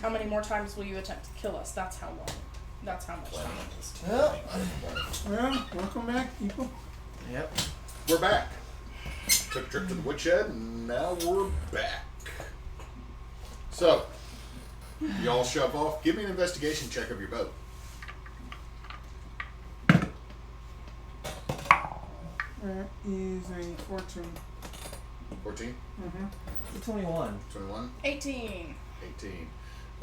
How many more times will you attempt to kill us? That's how long. That's how much time it is. Well, welcome back, people. Yep. We're back. Took a trip to the woodshed, and now we're back. So, y'all shove off. Give me an investigation check of your boat. That is a 14. 14? Mm-hmm. 21. 21? 18. 18.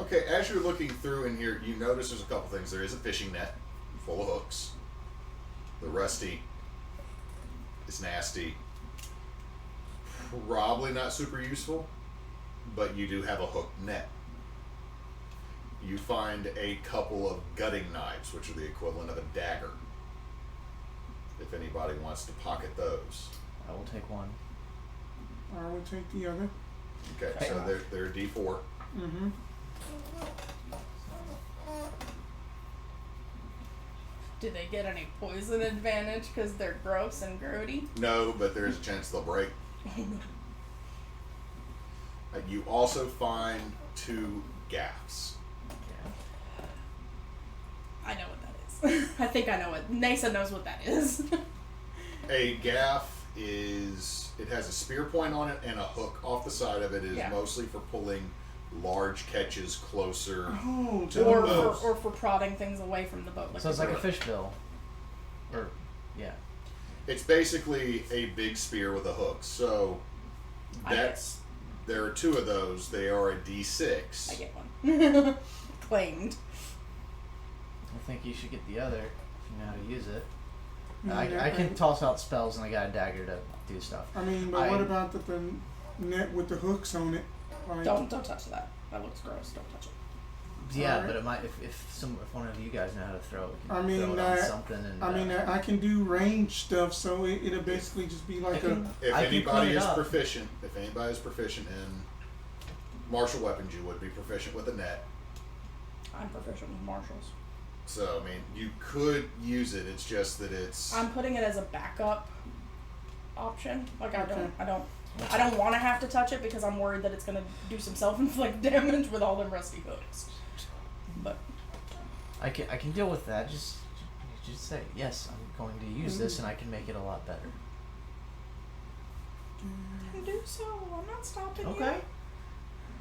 Okay, as you're looking through in here, you notice there's a couple things. There is a fishing net full of hooks. The rusty. It's nasty. Probably not super useful, but you do have a hooked net. You find a couple of gutting knives, which are the equivalent of a dagger. If anybody wants to pocket those. I will take one. I will take the other. Okay, so they're a D4. Mm-hmm. Do they get any poison advantage because they're gross and grody? No, but there is a chance they'll break. You also find 2 gaffs. I know what that is. I think I know what. Neysa knows what that is. A gaff is, it has a spear point on it and a hook off the side of it. It is mostly for pulling large catches closer to the boat. Or for prodding things away from the boat. Like So it's like a fish bill. Or, yeah. It's basically a big spear with a hook. So that's, there are 2 of those. They are a D6. I get one. Claimed. I think you should get the other if you know how to use it. I can toss out spells and I got a dagger to do stuff. I mean, but what about the net with the hooks on it? Like, don't touch that. That looks gross. Don't touch it. Yeah, but it might if one of you guys know how to throw it, we can throw it on something. And I mean, I can do range stuff, so it'll basically just be like if anybody is proficient in martial weapons, you would be proficient with a net. I'm proficient with martials. So, I mean, you could use it. It's just that it's... I'm putting it as a backup option. Like, I don't want to have to touch it because I'm worried that it's going to do some self-inflict damage with all them rusty hooks. But I can deal with that. Just say, yes, I'm going to use this and I can make it a lot better. Do so. I'm not stopping you. Okay.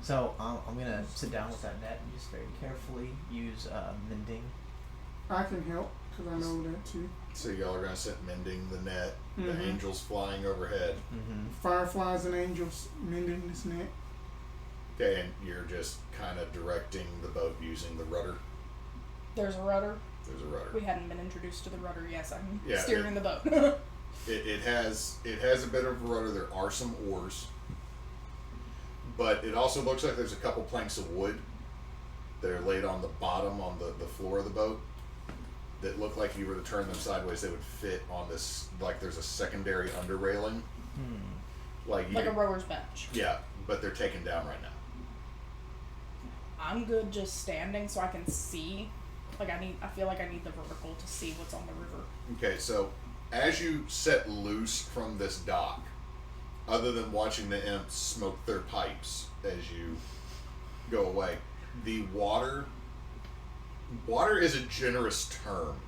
So, I'm going to sit down with that net and just very carefully use mending. I can help, because I know that too. So y'all are going to sit mending the net, the angels flying overhead. Fireflies and angels mending this net. Okay, and you're just kind of directing the boat using the rudder. There's a rudder. There's a rudder. We hadn't been introduced to the rudder. Yes, I'm Yeah, steering the boat. It has a bit of a rudder. There are some oars, but it also looks like there's a couple planks of wood that are laid on the bottom on the floor of the boat that look like if you were to turn them sideways, they would fit on this. Like there's a secondary under railing, like a rower's bench. Yeah, but they're taken down right now. I'm good just standing so I can see. Like I feel like I need the vertical to see what's on the river. Okay, so as you set loose from this dock, other than watching the imps smoke their pipes as you go away, the water is a generous term.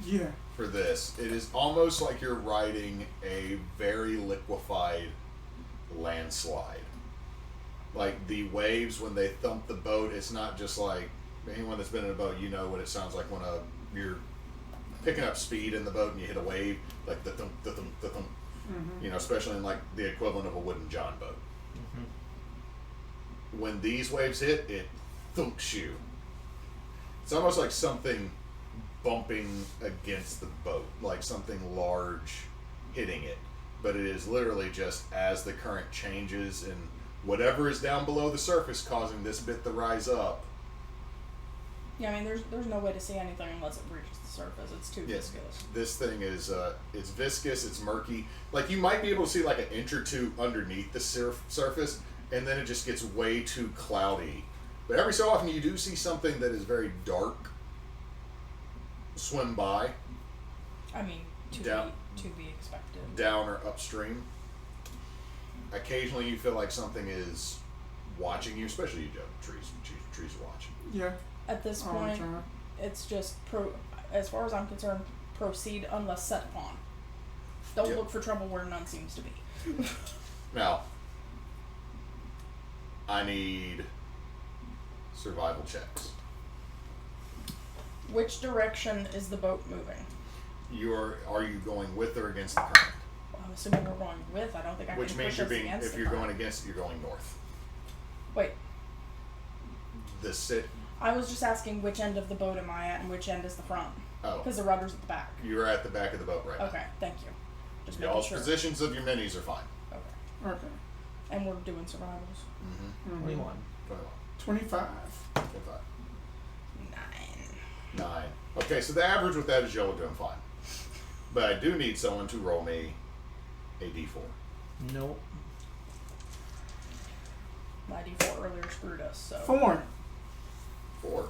Yeah. For this, it is almost like you're riding a very liquefied landslide. Like the waves when they thump the boat, it's not just like anyone that's been in a boat, you know what it sounds like when you're picking up speed in the boat and you hit a wave, like the thump, the thump, the thump. You know, especially in like the equivalent of a wooden john boat. When these waves hit, it thumps you. It's almost like something bumping against the boat, like something large hitting it. But it is literally just as the current changes and whatever is down below the surface causing this bit to rise up. Yeah, I mean, there's no way to see anything unless it reaches the surface. It's too viscous. This thing is, it's viscous, it's murky. Like, you might be able to see like an inch or two underneath the surface, and then it just gets way too cloudy. But every so often you do see something that is very dark swim by. I mean, to be expected. Down or upstream. Occasionally you feel like something is watching you, especially you, Joe. Trees are watching. Yeah. At this All the point, time. it's just as far as I'm concerned, proceed unless set upon. Don't Yep. look for trouble where none seems to be. Now, I need survival checks. Which direction is the boat moving? Are you going with or against the current? I'm assuming we're going with. I don't think I Which can means push you're us being, against if the you're current. going against it, you're going north. Wait, The sit. I was just asking which end of the boat am I at and which end is the front. Oh, Because the rudder's at the back. you're at the back of the boat right now. Okay, thank you. Just making Y'all's sure. positions of your minis are fine. Okay. Okay. And we're doing survivals. Mm-hmm. 21. 25. 25. 9. 9. Okay, so the average with that is y'all are doing fine. But I do need someone to roll me a d4. Nope. My D4 earlier screwed us, so 4. 4.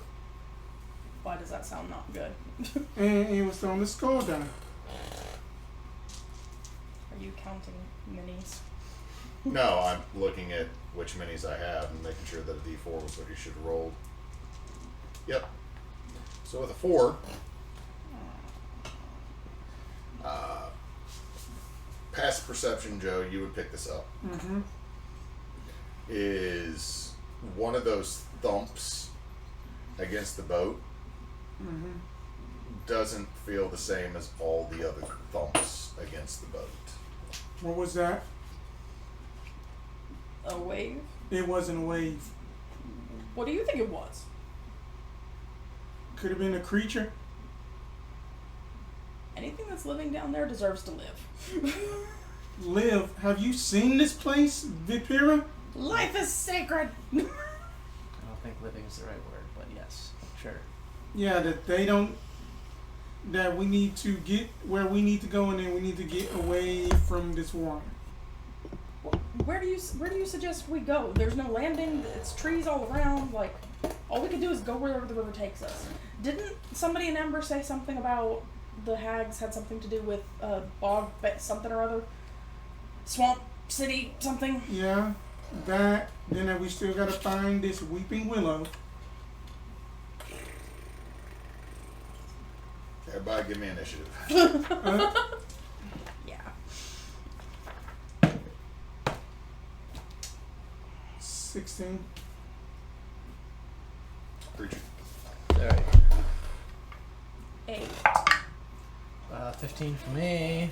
why does that sound not good? And it was on the skull die. Are you counting minis? No, I'm looking at which minis I have and making sure that a d4 was what you should have rolled. Yep. So with a 4, passive perception, Joe, you would pick this up. Mm-hmm. Is one of those thumps against the boat Mm-hmm. doesn't feel the same as all the other thumps against the boat. What was that? A wave? It wasn't a wave. What do you think it was? Could have been a creature. Anything that's living down there deserves to live. Liv, have you seen this place, Vipera? Life is sacred! I don't think living is the right word, but yes, sure. Yeah, that they don't. That we need to get where we need to go, and then we need to get away from this water. Where do you suggest we go? There's no landing. It's trees all around. Like, all we could do is go wherever the river takes us. Didn't somebody in Ember say something about the hags had something to do with bog something or other? Swamp city something? Yeah, that. Then we still gotta find this weeping willow. Everybody give me initiative. Yeah. 16. Creature. Alright. 8. 15 for me.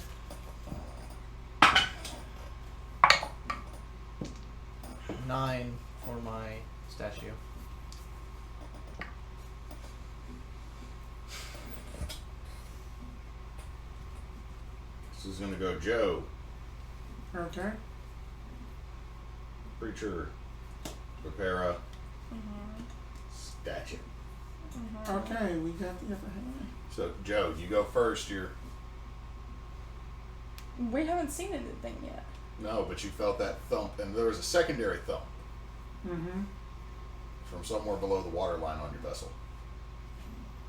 Nine for my statue. This is gonna go Joe. Okay. Preacher. Vipera. Mm-hmm. Statue. Mm-hmm. Okay, we got the upper hand. So Joe, you go first. You're We haven't seen anything yet. no, but you felt that thump, and there was a secondary thump Mm-hmm. from somewhere below the water line on your vessel.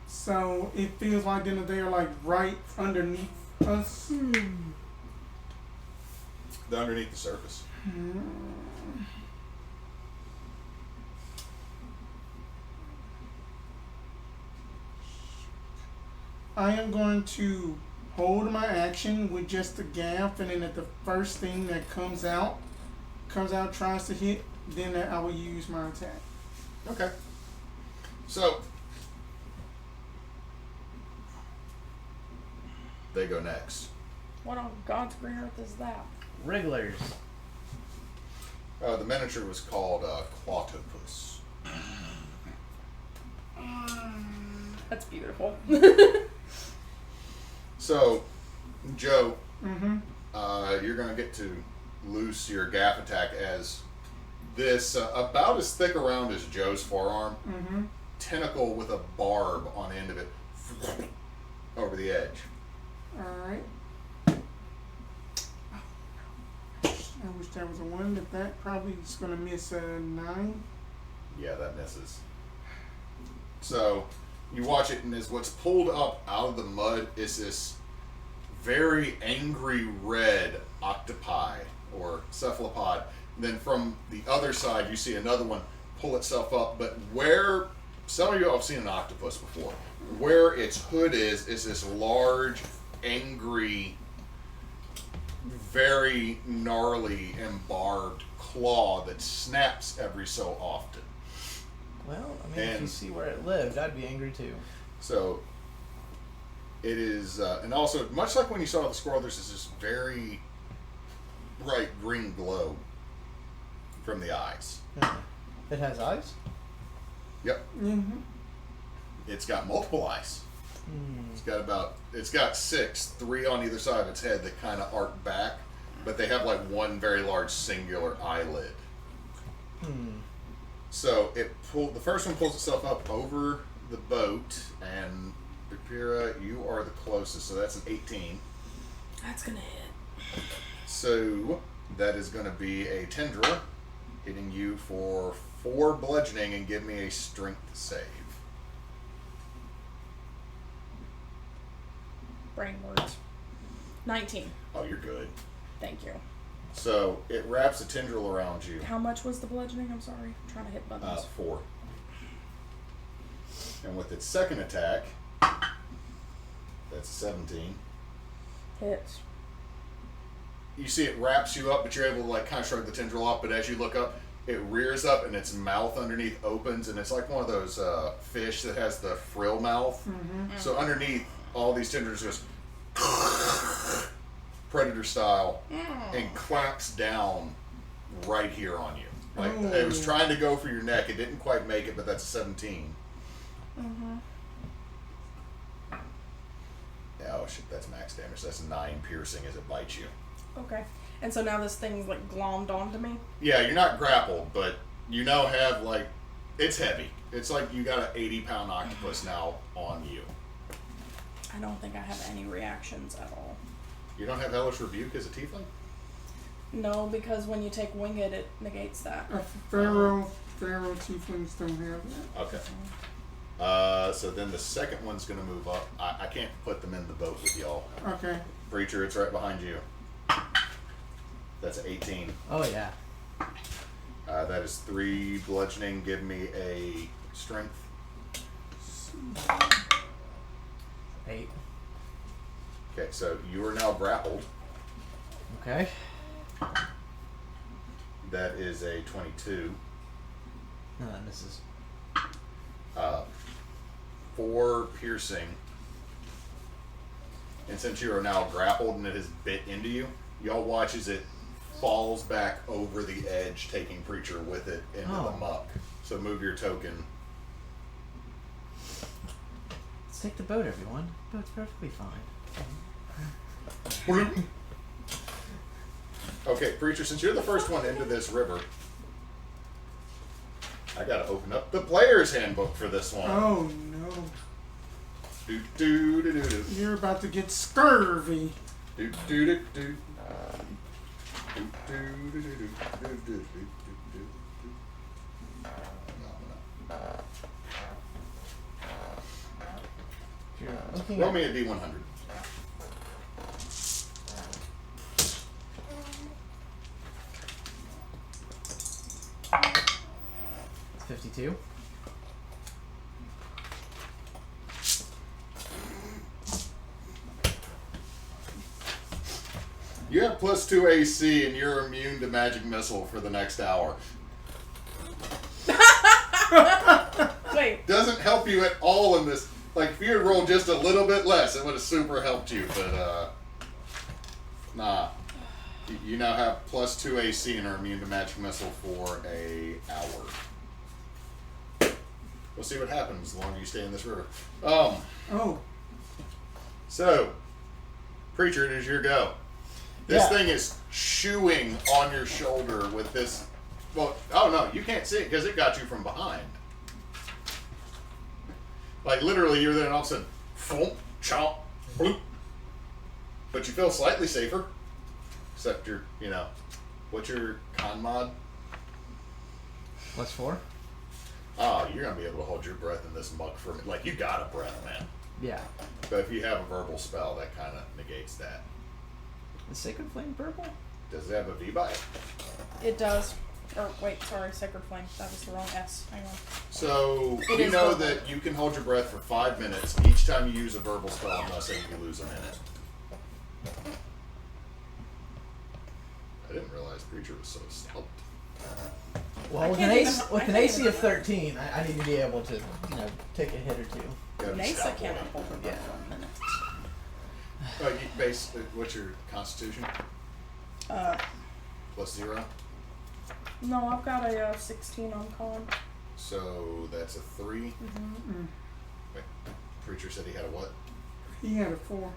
So it feels like then they are like right underneath us. They're underneath the surface. I am going to hold my action with just the gaff, and then at the first thing that comes out, tries to hit, then I will use my attack. Okay. So they go next. What on God's green earth is that? Wrigglers. The miniature was called Clawtopus. That's beautiful. So, Joe, Mm-hmm. you're going to get to loose your gaff attack as this, about as thick around as Joe's forearm, Mm-hmm. tentacle with a barb on the end of it over the edge. Alright. I wish that was a 1, but that probably is going to miss a 9. Yeah, that misses. So, you watch it, and as what's pulled up out of the mud is this very angry red octopi or cephalopod Then from the other side, you see another one pull itself up. But where some of you have seen an octopus before, where its hood is this large, angry, very gnarly and barbed claw that snaps every so often. Well, I mean, if you see where it lived, I'd be angry too. So it is, and also much like when you saw the squirrel, there's this very bright green glow from the eyes. It has eyes? Yep. Mm-hmm. It's got multiple eyes. It's got 6, 3 on either side of its head that kind of arc back, but they have like one very large singular eyelid. So the first one pulls itself up over the boat, and Vipera, you are the closest, so that's an 18. That's gonna hit. So that is going to be a tendril hitting you for 4 bludgeoning, and give me a strength save. Brain words. 19. Oh, you're good. Thank you. So it wraps a tendril around you. How much was the bludgeoning? I'm sorry. I'm trying to hit buttons. 4. And with its second attack, that's a 17. Hits. You see it wraps you up, but you're able to like kind of shrug the tendril off. But as you look up, it rears up and its mouth underneath opens, and it's like one of those fish that has the frill mouth. So underneath, all these tendrils just predator style and clamps down right here on you. Like it was trying to go for your neck. It didn't quite make it, but that's a 17. Oh shit, that's max damage. That's 9 piercing as it bites you. Okay. And so now this thing's like glommed onto me? Yeah, you're not grappled, but you now have like, it's heavy. It's like you got an 80-pound octopus now on you. I don't think I have any reactions at all. You don't have Hellish Rebuke as a tiefling? No, because when you take Winged, it negates that. Pharaoh tieflings don't have that. Okay. So then the second one's going to move up. I can't put them in the boat with y'all. Okay. Preacher, it's right behind you. That's an 18. Oh, yeah. That is 3 bludgeoning. Give me a strength. 8. Okay, so you are now grappled. Okay. That is a 22. No, that misses. 4 piercing. And since you are now grappled and it has bit into you, y'all watch as it falls back over the edge, taking Preacher with it into the muck. So move your token. Let's take the boat, everyone. The boat's perfectly fine. Okay, Preacher, since you're the first one into this river, I gotta open up the player's handbook for this one. Oh no. Do do do do do. You're about to get scurvy. Do do do do. Do do do do do do do do do. If you're looking Roll at me a D100. 52. You have +2 AC and you're immune to magic missile for the next hour. Wait. Doesn't help you at all in this. Like, if you had rolled just a little bit less, it would have super helped you, but, nah. You now have +2 AC and are immune to magic missile for a hour. We'll see what happens the longer you stay in this river. So, Preacher, it is your go. This thing is chewing on your shoulder with this. Well, oh no, you can't see it because it got you from behind. Like literally, you're there and all of a sudden, thump, chomp, bloop. But you feel slightly safer. Except you're, what's your con mod? +4? Oh, you're going to be able to hold your breath in this muck for, like, you got a breath, man. Yeah. But if you have a verbal spell, that kind of negates that. Is Sacred Flame purple? Does it have a V by it? It does. Or wait, sorry, Sacred Flame. That was the wrong S. Hang on. So It you is know verbal. that you can hold your breath for 5 minutes each time you use a verbal spell, unless you lose a minute. I didn't realize Preacher was so stealth. Well, with can't an even- AC, I with an can't AC even- of 13, I need to be able to, take a hit or two. Gotta be Neysa stout can't boy. hold her breath for a minute. What's your Constitution? Plus 0. No, I've got a 16 on con. So that's a 3. Mm-hmm. Wait, Preacher said he had a what? He had a 4.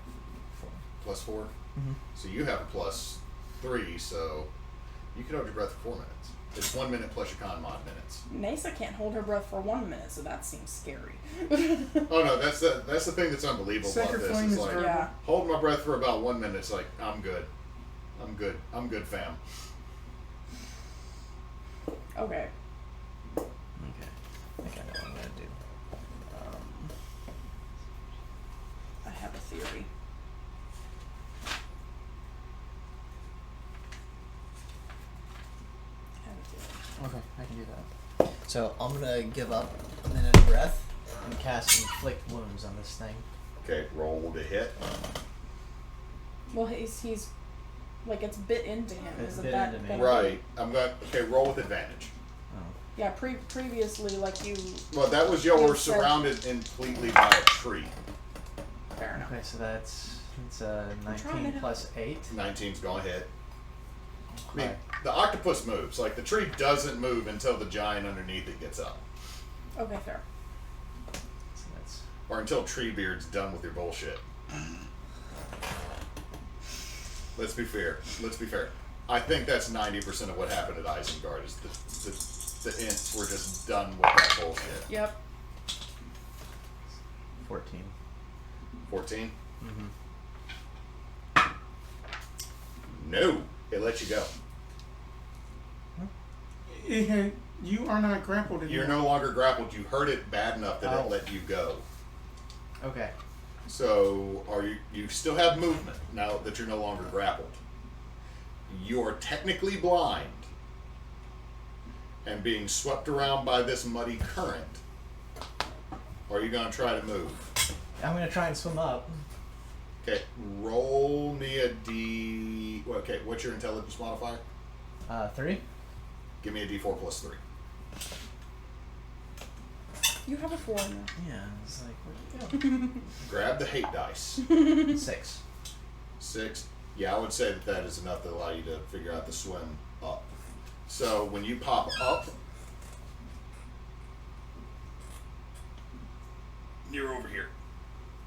Plus 4? Mhm. So you have a plus 3, so you can hold your breath for 4 minutes. It's 1 minute plus your con mod minutes. Neysa can't hold her breath for 1 minute, so that seems scary. Oh no, that's the thing that's unbelievable Sacred about this. Flame It's is like verbal. Yeah. hold my breath for about 1 minute. It's like I'm good, fam. Okay. Okay. I think I know what I'm gonna do. I have a theory. Okay, I can do that. So I'm gonna give up a minute of breath and cast inflict wounds on this thing. Okay, roll to hit. Well, he's like it's bit into him. It's Isn't bit that into me. gonna Right. Okay, roll with advantage. Oh. Yeah. Previously, like you. Well, that was y'all were You said- surrounded completely by a tree. Fair enough. Okay, so it's trying 19 to- plus 8. 19's gonna hit. I mean, Okay. the octopus moves. Like the tree doesn't move until the giant underneath it gets up, Okay, fair. So that's or until Treebeard's done with your bullshit. Let's be fair. I think that's 90% of what happened at Isengard is the Ints were just done with that bullshit. Yep. 14. 14? Mm-hmm. No. It lets you go. It had, you are not grappled anymore. You're no longer grappled. You hurt it bad enough that Oh. it let you go. Okay. So you still have movement now that you're no longer grappled. You're technically blind and being swept around by this muddy current. Or are you going to try to move? I'm gonna try and swim up. Okay, roll me a D. Okay, what's your intelligence modifier? 3. Give me a D4 plus 3. You have a 4 in there. Yeah, it's like, where'd you Grab the hate dice. go? 6. 6. Yeah, I would say that is enough to allow you to figure out the swim up. So when you pop up, you're over here.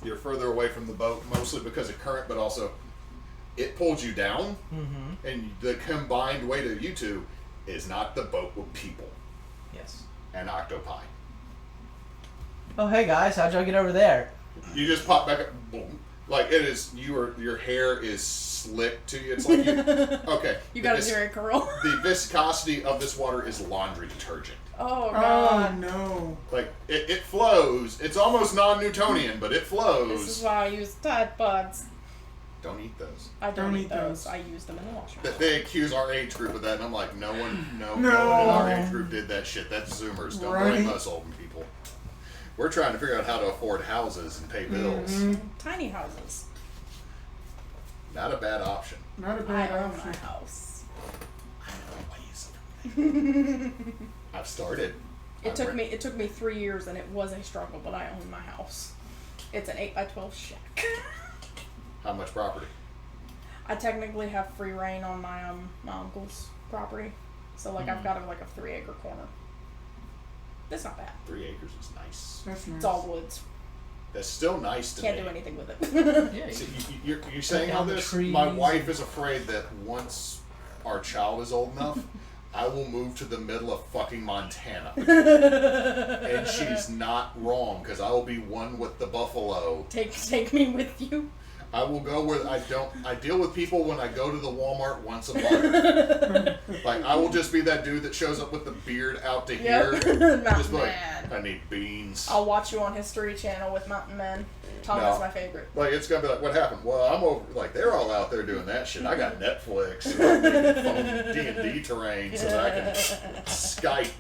You're further away from the boat, mostly because of current, but also it pulled you down. Mm-hmm. And the combined weight of you two is not the boat with people Yes. and octopi. Oh, hey guys, how'd y'all get over there? You just pop back up, boom. Like it is, your hair is slick to you. It's like you, okay. You the got a vis- Jerry curl. The viscosity of this water is laundry detergent. Oh Oh god. no. Like it flows. It's almost non-Newtonian, but it flows. This is why I use Tide Pods. Don't eat those. I don't Don't eat eat those. those. I use them in the washroom. They accuse our age group of that, and I'm like, no one in No. our age group did that shit. That's Zoomers. Don't blame Right. us, old people. We're trying to figure out how to afford houses and pay bills. Mhm. Tiny houses. Not a bad option. Not a I bad own option. my house. I know ways. I've started. It took me 3 years and it was a struggle, but I own my house. It's an 8x12 shack. How much property? I technically have free reign on my uncle's property, so like I've got like a 3-acre corner. That's not bad. 3 acres is nice. That's nice. It's all woods. That's still nice to Can't me. do anything with it. Yeah. So you're saying Cut all down the this? trees. My wife is afraid that once our child is old enough, I will move to the middle of fucking Montana. And she's not wrong, because I will be one with the buffalo. Take me with you. I will go where I deal with people when I go to the Walmart once a month. Like, I will just be that dude that shows up with the beard out to here. Just like, I need beans. I'll watch you on History Channel with Mountain Men. Tom is my favorite. Like, it's gonna be like, what happened? Well, I'm over. Like, they're all out there doing that shit. I got Netflix, phone D&D terrain, so that I can Skype.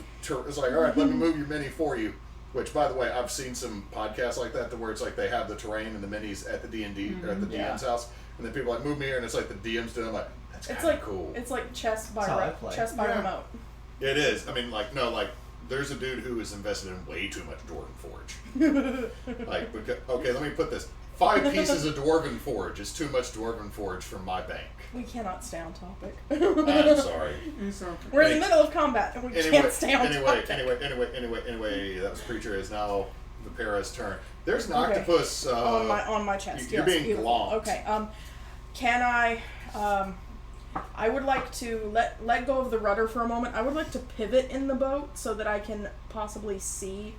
It's like, all right, let me move your mini for you. Which, by the way, I've seen some podcasts like that, where it's like they have the terrain and the minis at the D&D or at the DM's house, and then people are like, move me here, and it's like the DM's doing. I'm like, that's kind of cool. It's like chess by remote. It is. I mean, like, no, like, there's a dude who is invested in way too much Dwarven Forge. Like, okay, let me put this: 5 pieces of Dwarven Forge is too much Dwarven Forge for my bank. We cannot stay on topic. I'm sorry. We're in the middle of combat and we can't stay on topic. Anyway, that was Preacher is now Vipera's turn. There's an octopus on my chest. You're being glomped. Okay. Can I would like to let go of the rudder for a moment. I would like to pivot in the boat so that I can possibly see.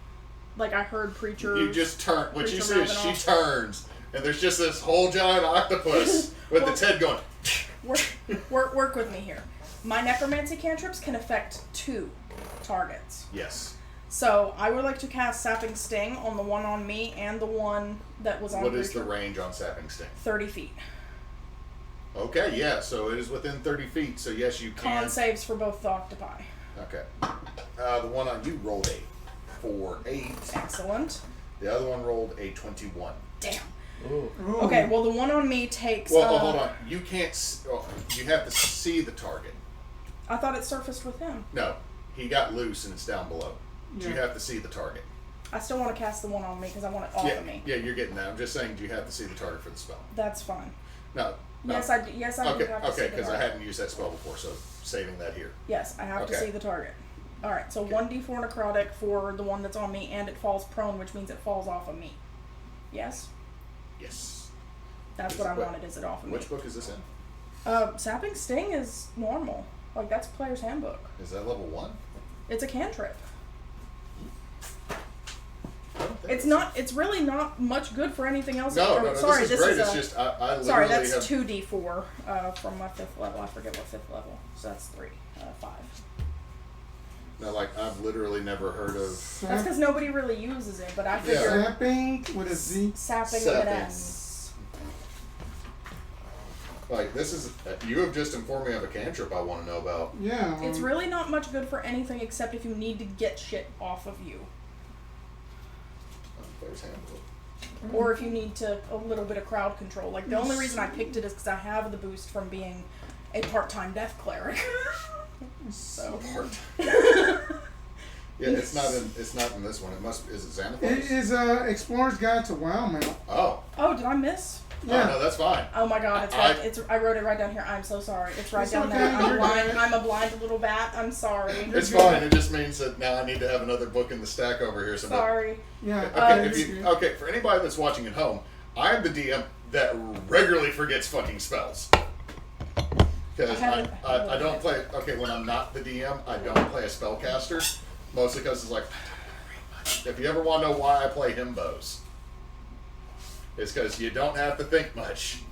Like, I heard Preacher. You just turn. What you see is she turns, and there's just this whole giant octopus with its head going. Work with me here. My necromancy cantrips can affect 2 targets. Yes. So I would like to cast Sapping Sting on the one on me and the one that was on. What is the range on Sapping Sting? 30 feet. Okay, yeah. So it is within 30 feet. So yes, you can. Con saves for both the octopi. Okay. The one on you rolled a 8. Excellent. The other one rolled a 21. Damn. Ooh. Okay, well, the one on me takes. Well, hold on. You can't. You have to see the target. I thought it surfaced with him. No, he got loose and it's down below. Yeah. You have to see the target. I still want to cast the one on me because I want it off of me. Yeah, you're getting that. I'm just saying you have to see the target for the spell. That's fine. No. Yes, I do have to see the target. Okay, because I hadn't used that spell before, so saving that here. Yes, I have to see the target. All right, so 1d4 necrotic for the one that's on me, and it falls prone, which means it falls off of me. Yes? Yes. That's what I wanted, is it off of me. Which book is this in? Sapping Sting is normal. Like, that's Player's Handbook. Is that level 1? It's a cantrip. It's really not much good for anything else. No, sorry, this is great. It's just, I literally sorry, that's have... 2d4 from my 5th level. I forget what 5th level. So that's 5. No, like, I've literally never heard of... That's because nobody really uses it, but I figure... Sapping with a Z? Sapping with an S. Like, this is... You have just informed me of a cantrip I want to know about. Yeah. It's really not much good for anything except if you need to get shit off of you. Player's Handbook. Or if you need a little bit of crowd control. Like, the only reason I picked it is because I have the boost from being a part-time death cleric. So. Yeah, it's not in this one. Is it Xanathos? It is Explorer's Guide to Wildmount. Oh. Oh, did I miss? Yeah. Oh, no, that's fine. Oh my god, I wrote it right down here. I'm so sorry. It's right down there. I'm a blind little bat. I'm sorry. It's fine. It just means that now I need to have another book in the stack over here. So sorry. Yeah. Okay, for anybody that's watching at home, I am the DM that regularly forgets fucking spells. Because I don't play... Okay, when I'm not the DM, I don't play a spellcaster. Mostly because it's like... If you ever want to know why I play himbos, it's because you don't have to think much.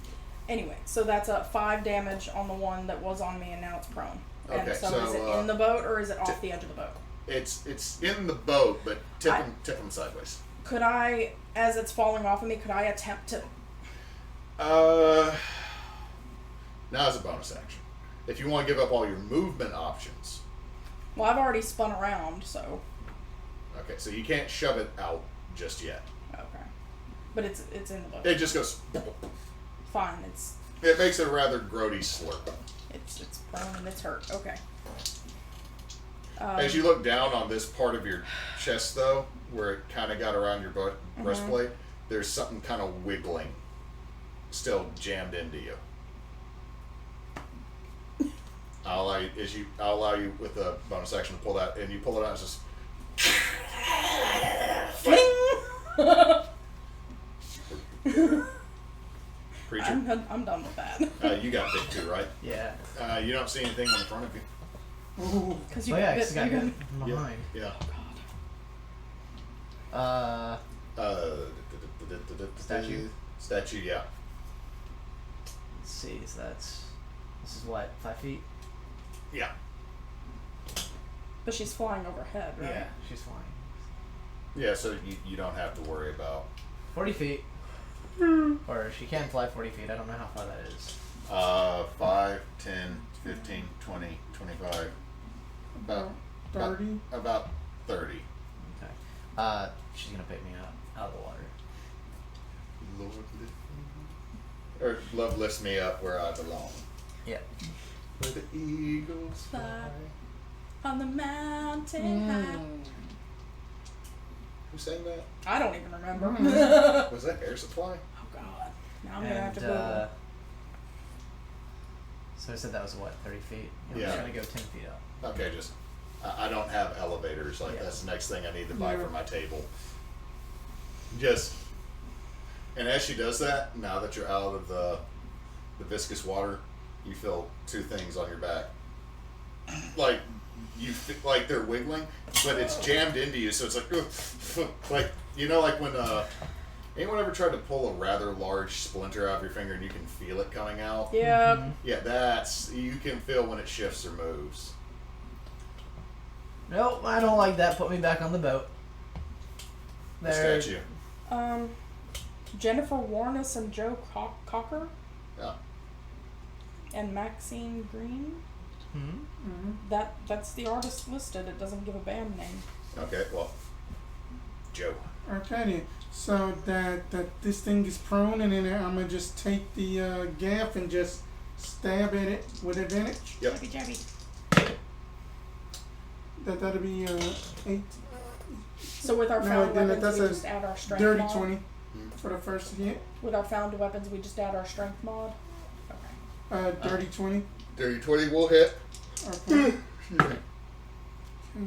Anyway, so that's a 5 damage on the one that was on me and now it's prone. Okay, and so is it in the boat or is it off the edge of the boat? It's in the boat, but tip him sideways. Could I, as it's falling off of me, could I attempt to... Now is a bonus action. If you want to give up all your movement options. Well, I've already spun around, so... Okay, so you can't shove it out just yet. Okay. But it's in the boat. It just goes... Fine, It makes it a rather grody slurp. It's prone and it's hurt. Okay. As you look down on this part of your chest, though, where it kind of got around your breastplate, there's something kind of wiggling, still jammed into you. I'll allow you with a bonus action to pull that, and you pull it out. It's just. Preacher. I'm done with that. You got big too, right? Yeah. You don't see anything in front of you. Because you got got hit behind. Yeah. Oh, God. Statue, yeah. Let's see, so this is what, 5 feet? Yeah. But she's flying overhead, right? Yeah, she's flying. Yeah, so you don't have to worry about 40 feet. Or she can fly 40 feet. I don't know how far that is. 5, 10, 15, 20, 25. About 30. About 30. Okay. She's gonna pick me out of the water. Lord lift me, or love lifts me up where I belong. Yeah. Where the eagles fly. On the mountain high. Who sang that? I don't even remember. Was that Air Supply? Oh God. Now I'm gonna have to Google. So I said that was what, 30 feet? I'm Yeah. just gonna go 10 feet up. Okay, just I don't have elevators. Like that's the next thing I need to buy for my table. And as she does that, now that you're out of the viscous water, you feel two things on your back. Like like they're wiggling, but it's jammed into you, so it's like like when anyone ever tried to pull a rather large splinter out of your finger and you can feel it coming out? Yeah. Mm-hmm. Yeah, you can feel when it shifts or moves. Nope, I don't like that. Put me back on the boat. The statue. Jennifer Warnes and Joe Cocker Yeah. and Maxine Green. Mm-hmm. That's the artist listed. It doesn't give a band name. Okay, well, Joe. Okay then. So that this thing is prone, and then I'm gonna just take the gaff and just stab at it with advantage. Yep. Jabby. That'll be 8. So with our No, found then weapons, that's we a just add our strength dirty mod. 20 for the first hit. With our found weapons, we just add our strength mod. Okay. Dirty 20. Dirty 20 will hit. Okay. Okay,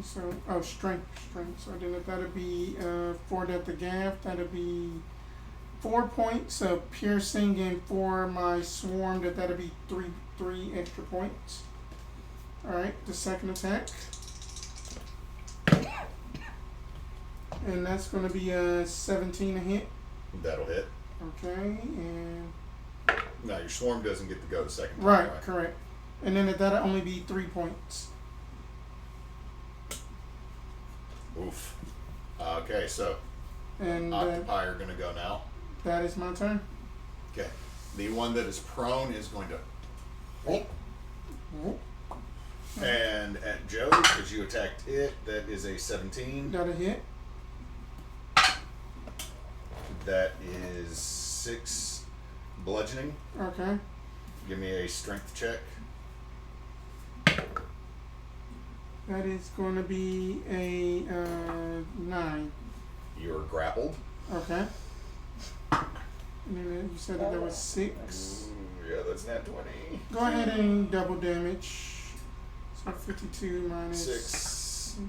so strength. So then that'll be for the gaff. That'll be 4 points of piercing, and for my swarm, that'll be three extra points. All right, the second attack, and that's going to be a 17 a hit. That'll hit. Okay, and No, your swarm doesn't get to go the second time. right, correct. And then that'll only be 3 points. Oof. Okay, so And octopi are going to go now. that is my turn. Okay. The one that is prone is going to. And at Joe, because you attacked it, that is a 17. That'll hit. That is 6 bludgeoning. Okay. Give me a strength check. That is going to be a 9. You're grappled. Okay. And then you said that there was 6. Ooh, yeah, that's nat 20. Go ahead and double damage. So 52 minus 6,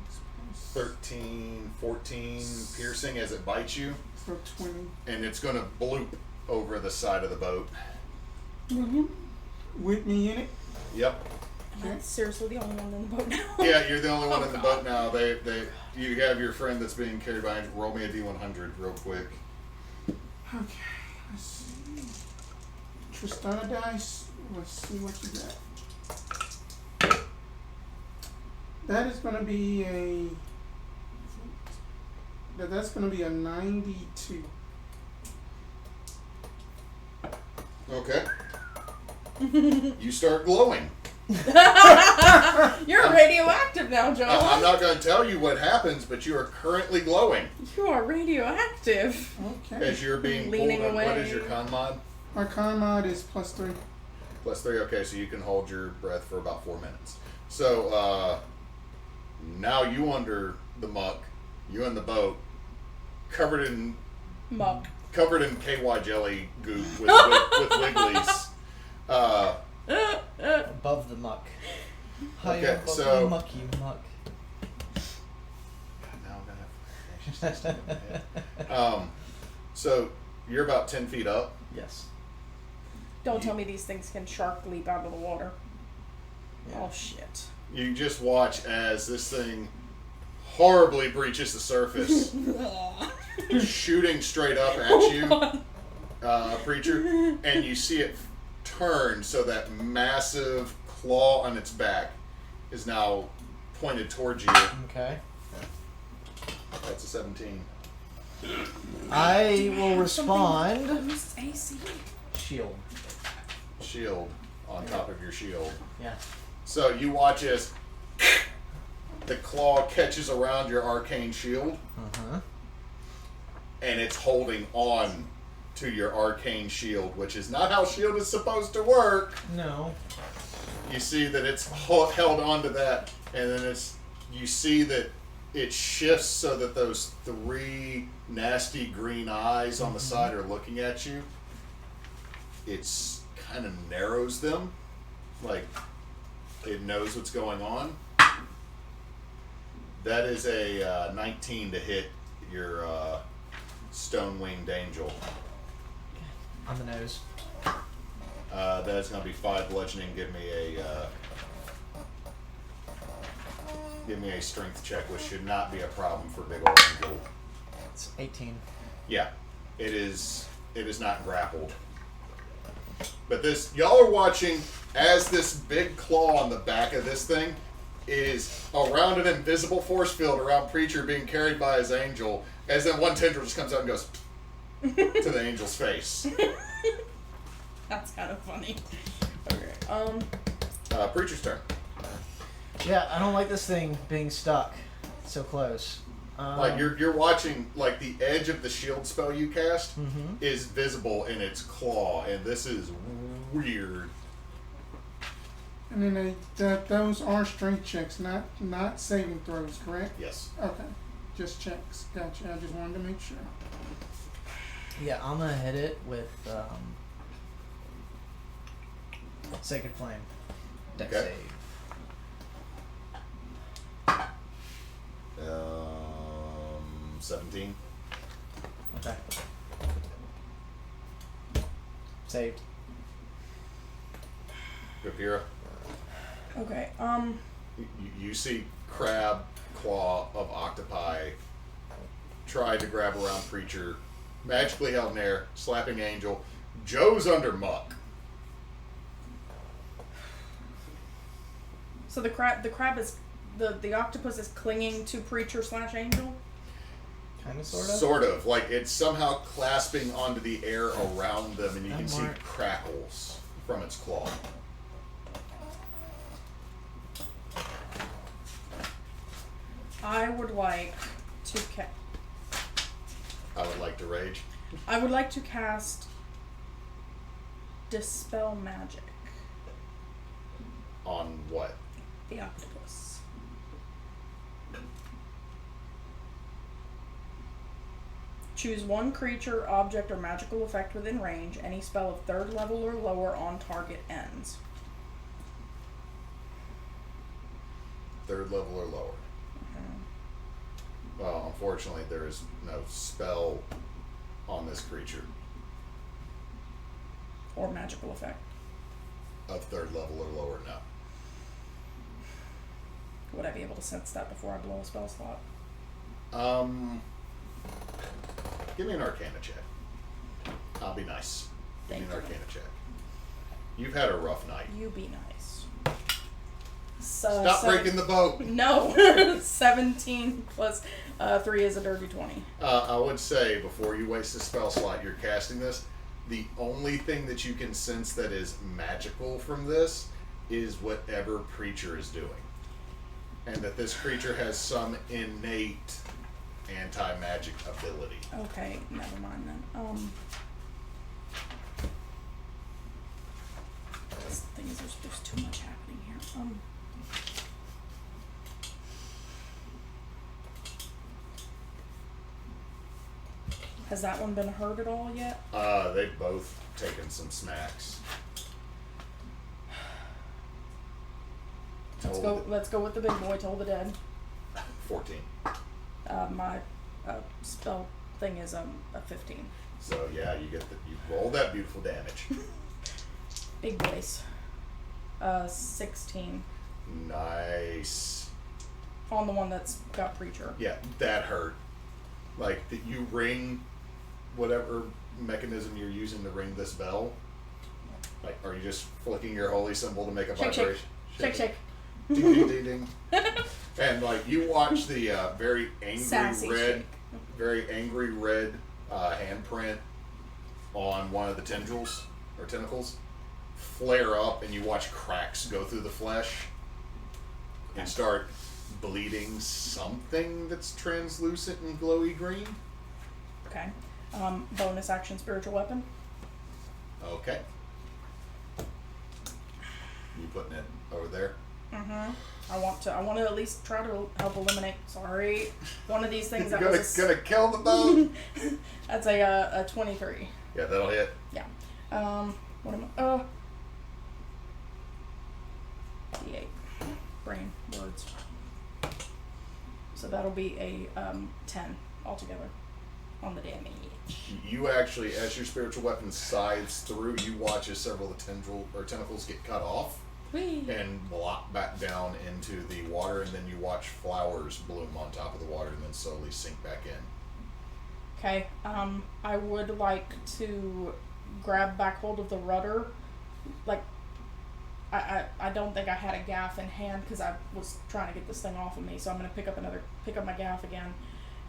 plus 13, 14 piercing as it bites you. So 20. And it's going to bloop over the side of the boat. With me in it. Yep. Am I seriously the only one in the boat now? Yeah, you're the only one in the boat now. You have your friend that's being carried by. Roll me a D100 real quick. Okay. Let's see. Tristana dice. Let's see what you got. That is going to be that's going to be a 92. Okay. You start glowing. You're radioactive now, Joel. I'm not going to tell you what happens, but you are currently glowing You are radioactive. Okay. as you're being Leaning pulled. What away. is your con mod? My con mod is +3. +3. Okay, so you can hold your breath for about 4 minutes. So now you under the muck, you in the boat, covered in Muck. KY jelly goop with wigglies. Above the muck. High Okay, above so- the muck, you muck. God, now I'm gonna have to actually so you're about 10 feet up. Yes. Don't tell me these things can shark leap out of the water. Yeah. Oh shit. You just watch as this thing horribly breaches the surface, shooting straight up at you, preacher, and you see it turned so that massive claw on its back is now pointed towards you. Okay. That's a 17. I will respond. Who's AC? Shield. Shield on top of your shield. Yeah. So you watch as the claw catches around your arcane shield, and it's holding on to your arcane shield, which is not how shield is supposed to work. No. You see that it's held onto that, and then you see that it shifts so that those 3 nasty green eyes on the side are looking at you. It's kind of narrows them, like it knows what's going on. That is a 19 to hit your stone-winged angel. On the nose. That's going to be 5 bludgeoning. Give me a strength check, which should not be a problem for big old angel. It's 18. Yeah, it is not grappled. But y'all are watching as this big claw on the back of this thing is around an invisible force field around Preacher being carried by his angel, as then one tendril just comes out and goes to the angel's face. That's kind of funny. Okay. Preacher's turn. Yeah, I don't like this thing being stuck so close. Like you're watching, like the edge of the shield spell you cast is visible in its claw, and this is weird. And then those are strength checks, not saving throws, correct? Yes. Okay, just checks. Gotcha. I just wanted to make sure. Yeah, I'm gonna hit it with Sacred Flame. Dex Okay. save. 17. Okay. Saved. Vipera. Okay. You see crab claw of octopi try to grab around Preacher, magically held in air, slapping angel. Joe's under muck. So the crab is the octopus is clinging to Preacher / Angel. Kind of, sort of. Sort of. Like it's somehow clasping onto the air around them, and you can see Mark. crackles from its claw. I would like to I would like to rage. I would like to cast Dispel Magic. On what? The octopus. Choose one creature, object, or magical effect within range. Any spell of 3rd level or lower on target ends. 3rd level or lower. Well, unfortunately, there is no spell on this creature Or magical effect. of 3rd level or lower. No. Would I be able to sense that before I blow a spell slot? Give me an Arcana check. I'll be nice. Give me an Thank you. Arcana check. You've had a rough night. You be nice. So, Stop breaking the boat. No. 17 plus 3 is a dirty 20. I would say, before you waste a spell slot, you're casting this. The only thing that you can sense that is magical from this is whatever Preacher is doing. And that this creature has some innate anti-magic ability. Okay, never mind then. This thing is there's too much happening here. Has that one been hurt at all yet? They've both taken some smacks. Let's go with the big boy. Toll the dead. 14. My spell thing is a 15. So yeah, you roll that beautiful damage. Big boys. 16 Nice. on the one that's got Preacher. Yeah, that hurt. Like that you ring whatever mechanism you're using to ring this bell. Like, are you just flicking your holy symbol to make a Shake, vibration? Shake. Ding, ding, ding, ding. And like you watch the very Sassy shake. angry red handprint on one of the tendrils or tentacles flare up, and you watch cracks go through the flesh and start bleeding something that's translucent and glowy green. Okay. Bonus action spiritual weapon. Okay. You putting it over there? Mm-hmm. I want to at least try to help eliminate. Sorry, one of these things that gonna kill the boat. That's a 23. Yeah, that'll hit. Yeah. What am I? D8. Brain words. So that'll be a 10 altogether on the damage. You actually, as your spiritual weapon scythes through, you watch as several of the tentacles get cut off. Whee. And blop back down into the water, and then you watch flowers bloom on top of the water and then slowly sink back in. Okay, I would like to grab back hold of the rudder. Like, I don't think I had a gaff in hand because I was trying to get this thing off of me, so I'm going to pick up my gaff again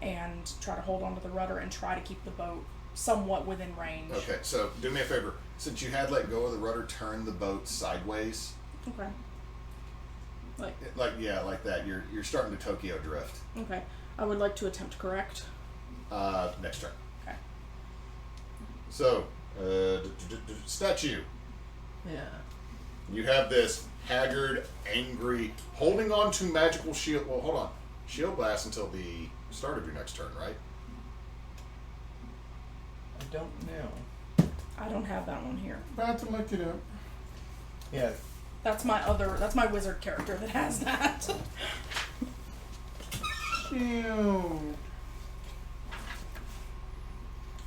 and try to hold onto the rudder and try to keep the boat somewhat within range. Okay, so do me a favor. Since you had let go of the rudder, turn the boat sideways. Okay. Like that. You're starting to Tokyo drift. Okay. I would like to attempt to correct. Next turn. Okay. So, statue. Yeah. You have this haggard, angry, holding on to magical shield. Well, hold on. Shield lasts until the start of your next turn, right? I don't know. I don't have that one here. About to look it up. Yeah. That's my wizard character that has that.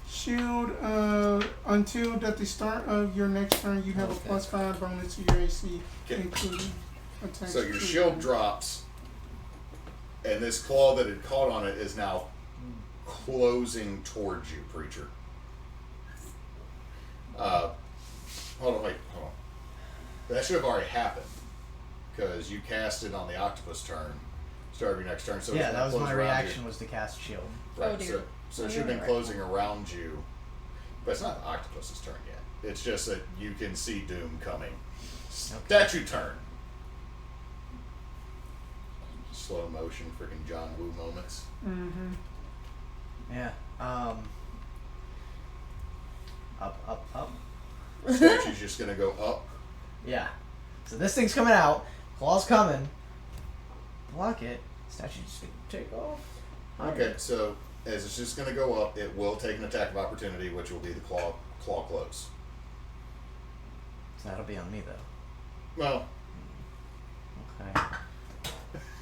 Shield, until at the start of your next turn, you have a +5 bonus to your AC, including attacks. So your shield drops, and this claw that had caught on it is now closing towards you, preacher. Hold on. That should have already happened, because you cast it on the octopus turn, start of your next turn. So yeah, it's that was close my around reaction you. was to cast shield. Right. Oh, dear. So it should have been closing around you, but it's not the octopus's turn yet. It's just that you can see doom coming. Statue turn. Slow motion, freaking John Woo moments. Mm-hmm. Yeah. Up. Statue's just gonna go up. Yeah. So this thing's coming out. Claw's coming. Block it. Statue's just gonna take off. Okay, so as it's just gonna go up, it will take an attack of opportunity, which will be the claw close. So that'll be on me though. Well, Okay.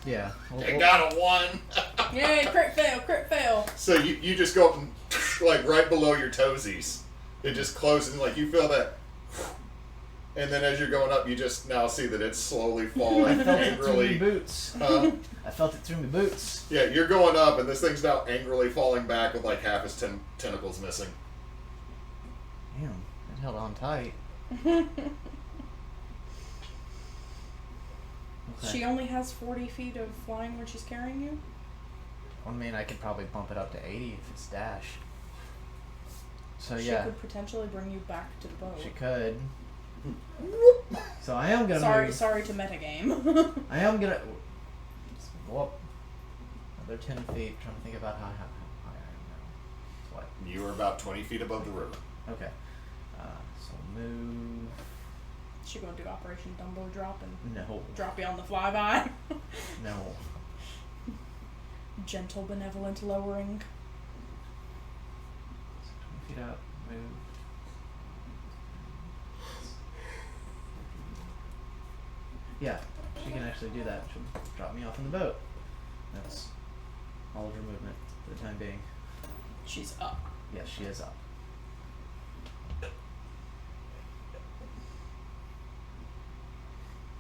Yeah. it got a 1. Yay, crit fail. So you just go up and like right below your toesies. It just closes, and like you feel that. And then as you're going up, you just now see that it's slowly falling I felt it through my angrily. boots. I felt it through my boots. Yeah, you're going up, and this thing's now angrily falling back with like half its tentacles missing. Damn, it held on tight. Okay. She only has 40 feet of flying when she's carrying you? I mean, I could probably bump it up to 80 if it's dash. So She yeah, could potentially bring you back to the boat. she could. So I am gonna move. Sorry to metagame. I am gonna go up another 10 feet. Trying to think about how high I am now. What? You are about 20 feet above the river. Okay. So move. She gonna do Operation Dumbo Drop and No. drop you on the flyby. No. Gentle, benevolent lowering. 20 feet up. Move. Yeah, she can actually do that. She'll drop me off in the boat. That's all of her movement for the time being. She's up. Yes, she is up.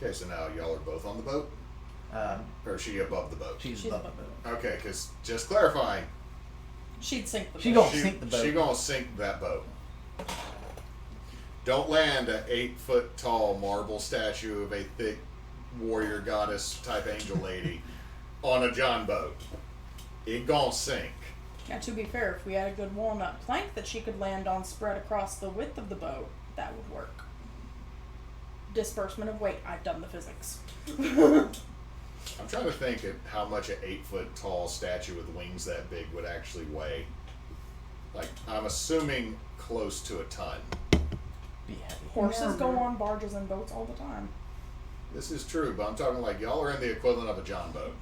Okay, so now y'all are both on the boat? Or is she above the boat? She's She's above the above boat. Okay, because just clarifying, She'd sink the She boat. gonna sink the boat. She gonna sink that boat. don't land an 8-foot tall marble statue of a thick warrior goddess type angel lady on a John boat. It gonna sink. Now, to be fair, if we had a good walnut plank that she could land on spread across the width of the boat, that would work. Disbursement of weight. I've done the physics. I'm trying to think of how much an 8-foot tall statue with wings that big would actually weigh. Like, I'm assuming close to a ton. Be heavy. Horses go on barges and boats all the time. This is true, but I'm talking like y'all are in the equivalent of a John boat.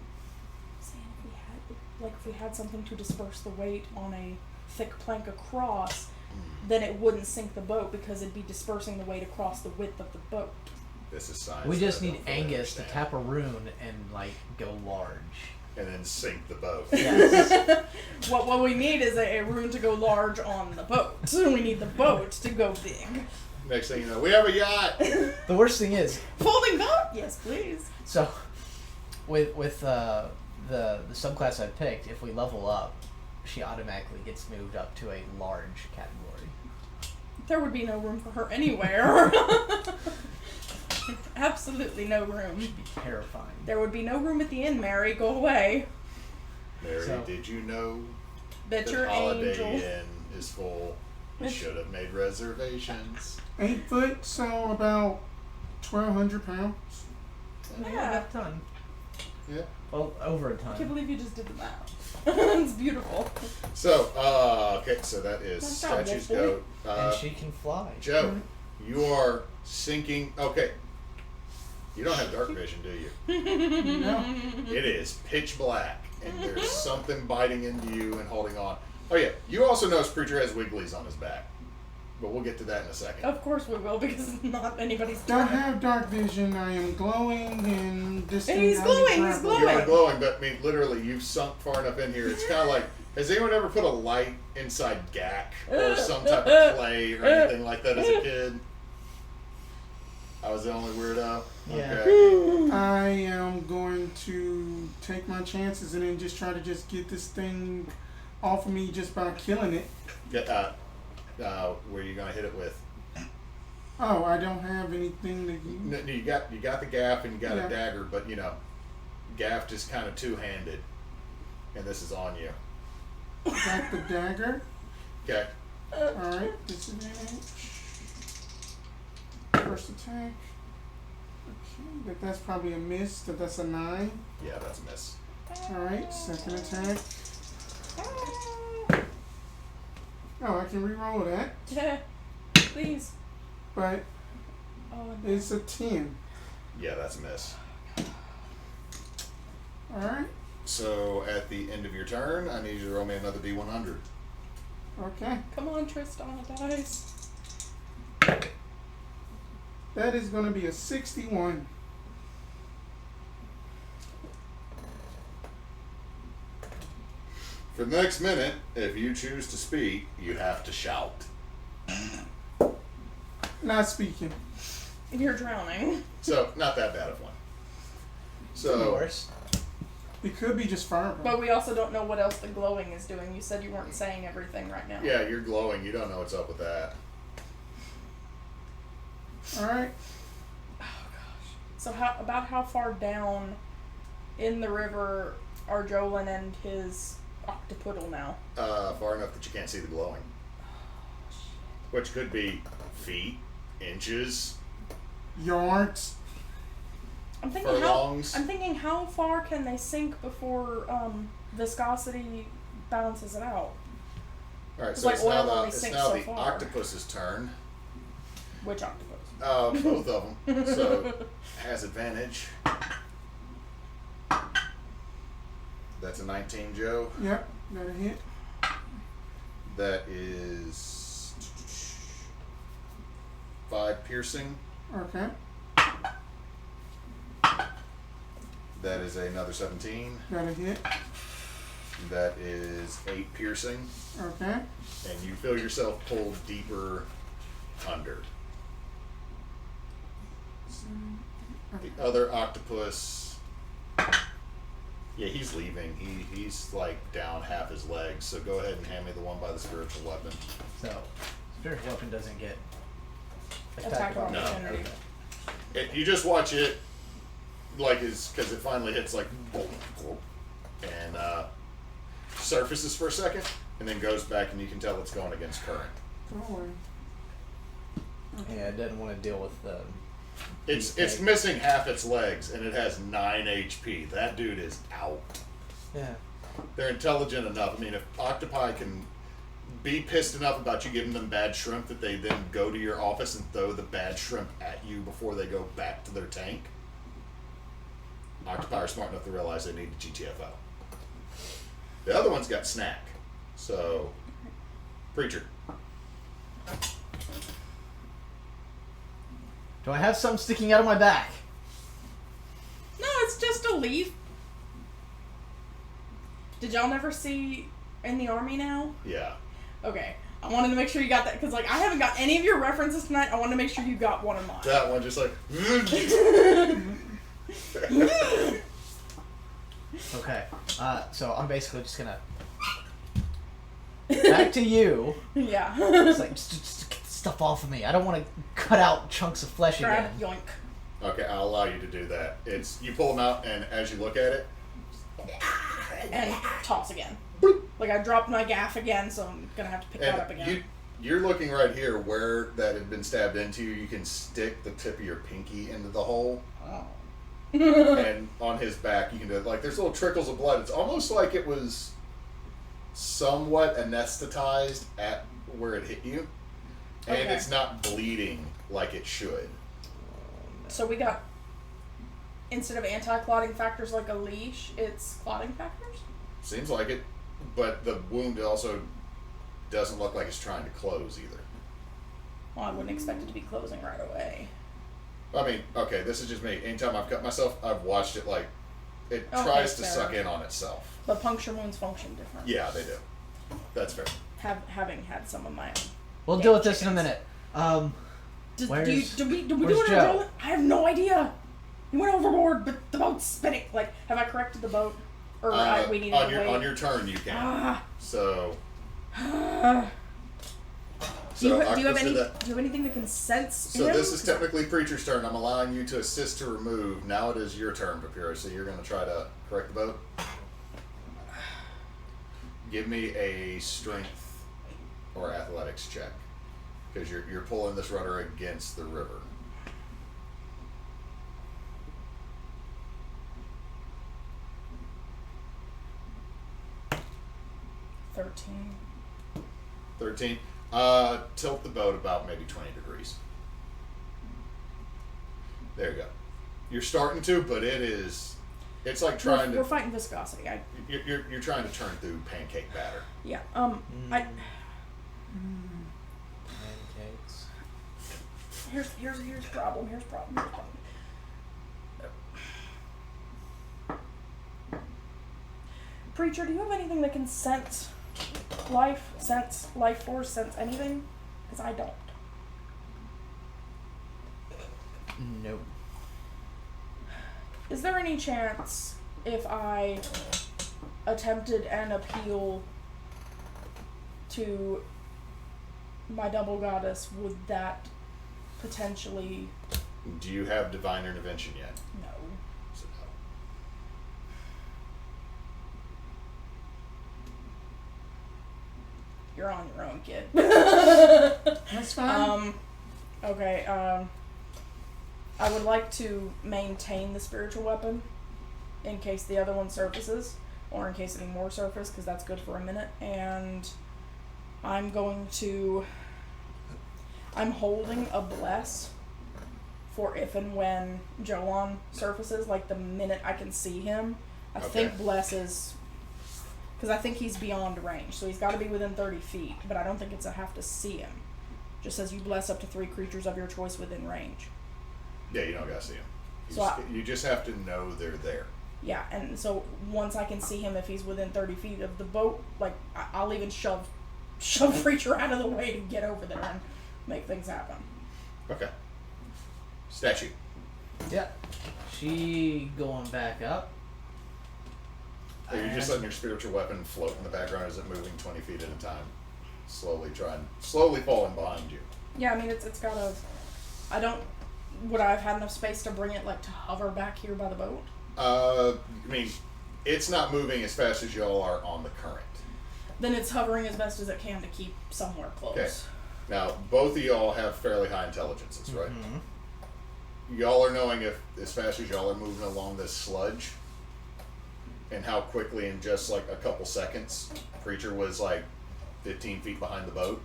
Saying if we had something to disperse the weight on a thick plank across, then it wouldn't sink the boat because it'd be dispersing the weight across the width of the boat. This is science. We just that I need don't fully Angus to understand. tap a rune and like go large. And then sink the boat. Yes. What we need is a rune to go large on the boat. We need the boat to go big. Next thing you know, we have a yacht. The worst thing is, Folding boat? Yes, please. so with the subclass I picked, if we level up, she automatically gets moved up to a large category. There would be no room for her anywhere. Absolutely no room. Should be terrifying. There would be no room at the inn, Mary. Go away. Mary, So- did you know That the your Holiday angel. Inn is full? You It's- should have made reservations. 8 foot, so about 1,200 pounds. Yeah. About a ton. Yeah. Well, over a I can't ton. believe you just did the math. It's beautiful. So, okay, so that is That's not Statue's wolf Goat. And she can fly. Joe, you are sinking. Okay. You don't have dark vision, do you? No. It is pitch black, and there's something biting into you and holding on. Oh, yeah. You also know this creature has wigglies on his back. But we'll get to that in a second. Of course we will, because it's not anybody's Don't turn. have dark vision. I am glowing and distant. And he's glowing, he's glowing. You are glowing, but I mean, literally, you've sunk far enough in here. It's kind of like, has anyone ever put a light inside gack or some type of clay or anything like that as a kid? I was the only weirdo? Yeah. Okay. I am going to take my chances and then just try to just get this thing off of me just by killing it. Get where are you going to hit it with? Oh, I don't have anything that No, you got the gaff and you got Yeah. a dagger, but you know, gaff just kind of two-handed, and this is on you. got the dagger. Okay. Alright, disadvantage. First attack. Okay, that's probably a miss. That's a 9. Yeah, that's a miss. Alright, second attack. Oh, I can re-roll that, Yeah. Please. but Oh, no. it's a 10. Yeah, that's a miss. Alright, So at the end of your turn, I need you to roll me another D100. okay. Come on, Tristan, dice. That is going to be a 61. For the next minute, if you choose to speak, you have to shout. Not speaking. You're drowning. So not that bad of one. Of So course. It could be just fireball. But we also don't know what else the glowing is doing. You said you weren't saying everything right now. yeah, you're glowing. You don't know what's up with that. Alright, So how far down in the river are Jolan and his octopoodle now? Far enough that you can't see the glowing, which could be feet, inches, I'm yards. Furlongs. I'm thinking how far can they sink before viscosity balances it out? All right, It's so like it's now, oil only it's sinks now so the far. octopus's turn. Which octopus? Both of them. So has advantage. That's a 19, Joe. yep, got a hit. That is 5 piercing. Okay, That is another 17. got a hit. That is 8 piercing. Okay, And you feel yourself pulled deeper under. The other octopus, yeah, he's leaving. He's like down half his legs. So go ahead and hand me the one by the spiritual weapon. So, spiritual weapon doesn't get Attack of No. opportunity. You just watch it, like, because it finally hits, like, boom, boom, and surfaces for a second, and then goes back, and you can tell it's going against current. Oh, Yeah, it doesn't want to deal with the. It's missing half its legs, and it has 9 HP. That dude is out. Yeah. They're intelligent enough. I mean, if octopi can be pissed enough about you giving them bad shrimp that they then go to your office and throw the bad shrimp at you before they go back to their tank, octopi are smart enough to realize they need the GTFO. The other one's got snack. So, Preacher. Do I have something sticking out of my back? No, it's just a leaf. Did y'all never see In the Army Now? Yeah. Okay. I wanted to make sure you got that, because, like, I haven't got any of your references tonight. I wanted to make sure you got one of mine. That one just like... Okay. So I'm basically just gonna. Back to you. Yeah. It's like, just get the stuff off of me. I don't want to cut out chunks of flesh Grab, again. yoink. Okay, I'll allow you to do that. You pull them out, and as you look at it, And toss again. Like, I dropped my gaff again, so I'm gonna have to pick that up again. you're looking right here where that had been stabbed into. You can stick the tip of your pinky into the hole, Oh. and on his back you can do it. Like, there's little trickles of blood. It's almost like it was somewhat anesthetized at where it hit you, and Okay. it's not bleeding like it should. So we got, instead of anti-clotting factors like a leash, it's clotting factors? Seems like it, but the wound also doesn't look like it's trying to close either. Well, I wouldn't expect it to be closing right away. I mean, okay, this is just me. Anytime I've cut myself, I've watched it like it Okay, tries to fair. suck in on itself. But puncture wounds function different. Yeah, they do. That's fair. Having had some of my own. We'll damn deal with this in a chickens. minute. Did Where's- we do where's it on Joe? Jolan? I have no idea. He went overboard, but the boat's spinning. Like, have I corrected the boat? Or we need to on wait? your turn, you can. Ah. So, Do you have Octopus any? did that. Do you have anything that can sense So him? this is technically Preacher's turn. I'm allowing you to assist to remove. Now it is your turn, Vipera. So you're going to try to correct the boat. Give me a strength or athletics check, because you're pulling this rudder against the river. 13. 13. Tilt the boat about maybe 20 degrees. There you go. You're starting to, but it's like trying We're to. fighting viscosity. You're trying to turn through pancake batter. Yeah. Pancakes. Here's problem. Here's problem. Preacher, do you have anything that can sense life, sense life force, sense anything? Because I don't. Nope. Is there any chance if I attempted an appeal to my double goddess, would that potentially... Do you have divine intervention yet? No. So no. You're on your own, kid. That's fine. Okay, I would like to maintain the spiritual weapon in case the other one surfaces, or in case any more surface, because that's good for a minute, and I'm holding a bless for if and when Jolan surfaces, like the minute I can see him. I think bless is... Because I think he's beyond range, so he's got to be within 30 feet, but I don't think it's a have to see him. Just says you bless up to 3 creatures of your choice within range. Yeah, you don't gotta see him. You just have to know they're there. Yeah, and so once I can see him, if he's within 30 feet of the boat, like, I'll even shove Preacher out of the way to get over there and make things happen. Okay. Statue. Yeah. She going back up. Are you just letting your spiritual weapon float in the background, or is it moving 20 feet at a time? Slowly falling behind you. Yeah, I mean, it's got a... I don't. Would I have had enough space to bring it like to hover back here by the boat? I mean, it's not moving as fast as y'all are on the current. Then it's hovering as best as it can to keep somewhere close. Okay. Now, both of y'all have fairly high intelligences, right? Mm-hmm. Y'all are knowing if, as fast as y'all are moving along this sludge, and how quickly in just like a couple seconds, Preacher was like 15 feet behind the boat.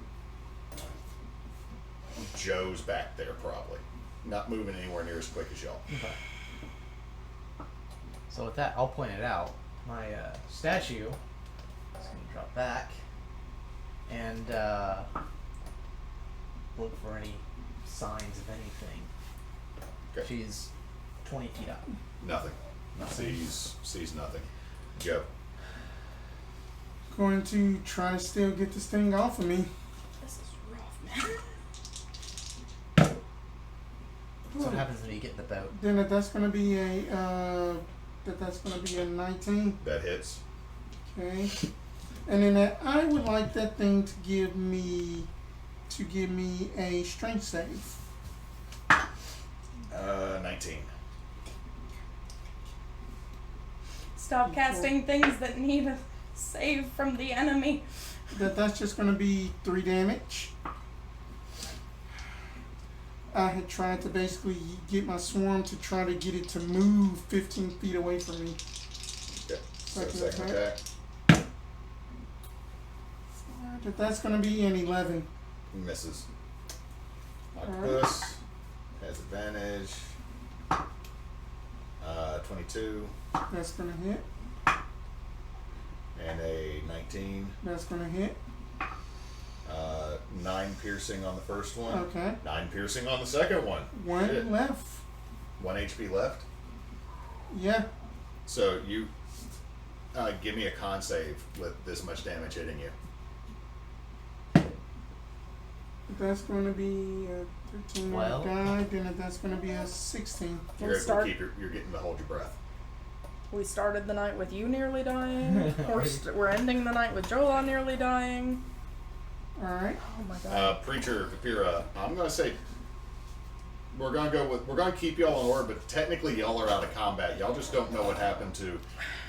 Joe's back there probably. Not moving anywhere near as quick as y'all. Okay. So with that, I'll point it out. My statue is going to drop back and look for any signs of anything. Okay. She's 20 feet up. Nothing. Sees nothing. Joe. Going to try to still get this thing off of me. This is rough, man. So what happens when you get in the boat? Then that's going to be a that's going to be a 19. That hits. Okay. And then I would like that thing to give me a strength save. 19. Stop casting things that need a save from the enemy. That's just going to be 3 damage. I had tried to basically get my swarm to try to get it to move 15 feet away from me. Okay. Second Second attack. attack. That's going to be an 11. Misses. Alright. Octopus has advantage. 22 That's going to hit. and a 19. That's going to hit. 9 piercing on the first one. Okay. 9 piercing on the second one. 1 Shit. left. 1 HP left. Yeah. So you give me a con save with this much damage hitting you. That's going to be a 13 Well. on the die. Then that's going to be a 16. We'll You're able start- to keep you're getting to hold your breath. We started the night with you nearly dying. We're ending the night with Jolan nearly dying. All right. Oh my god. Preacher, Vipera, I'm gonna say we're gonna keep y'all in order, but technically y'all are out of combat. Y'all just don't know what happened to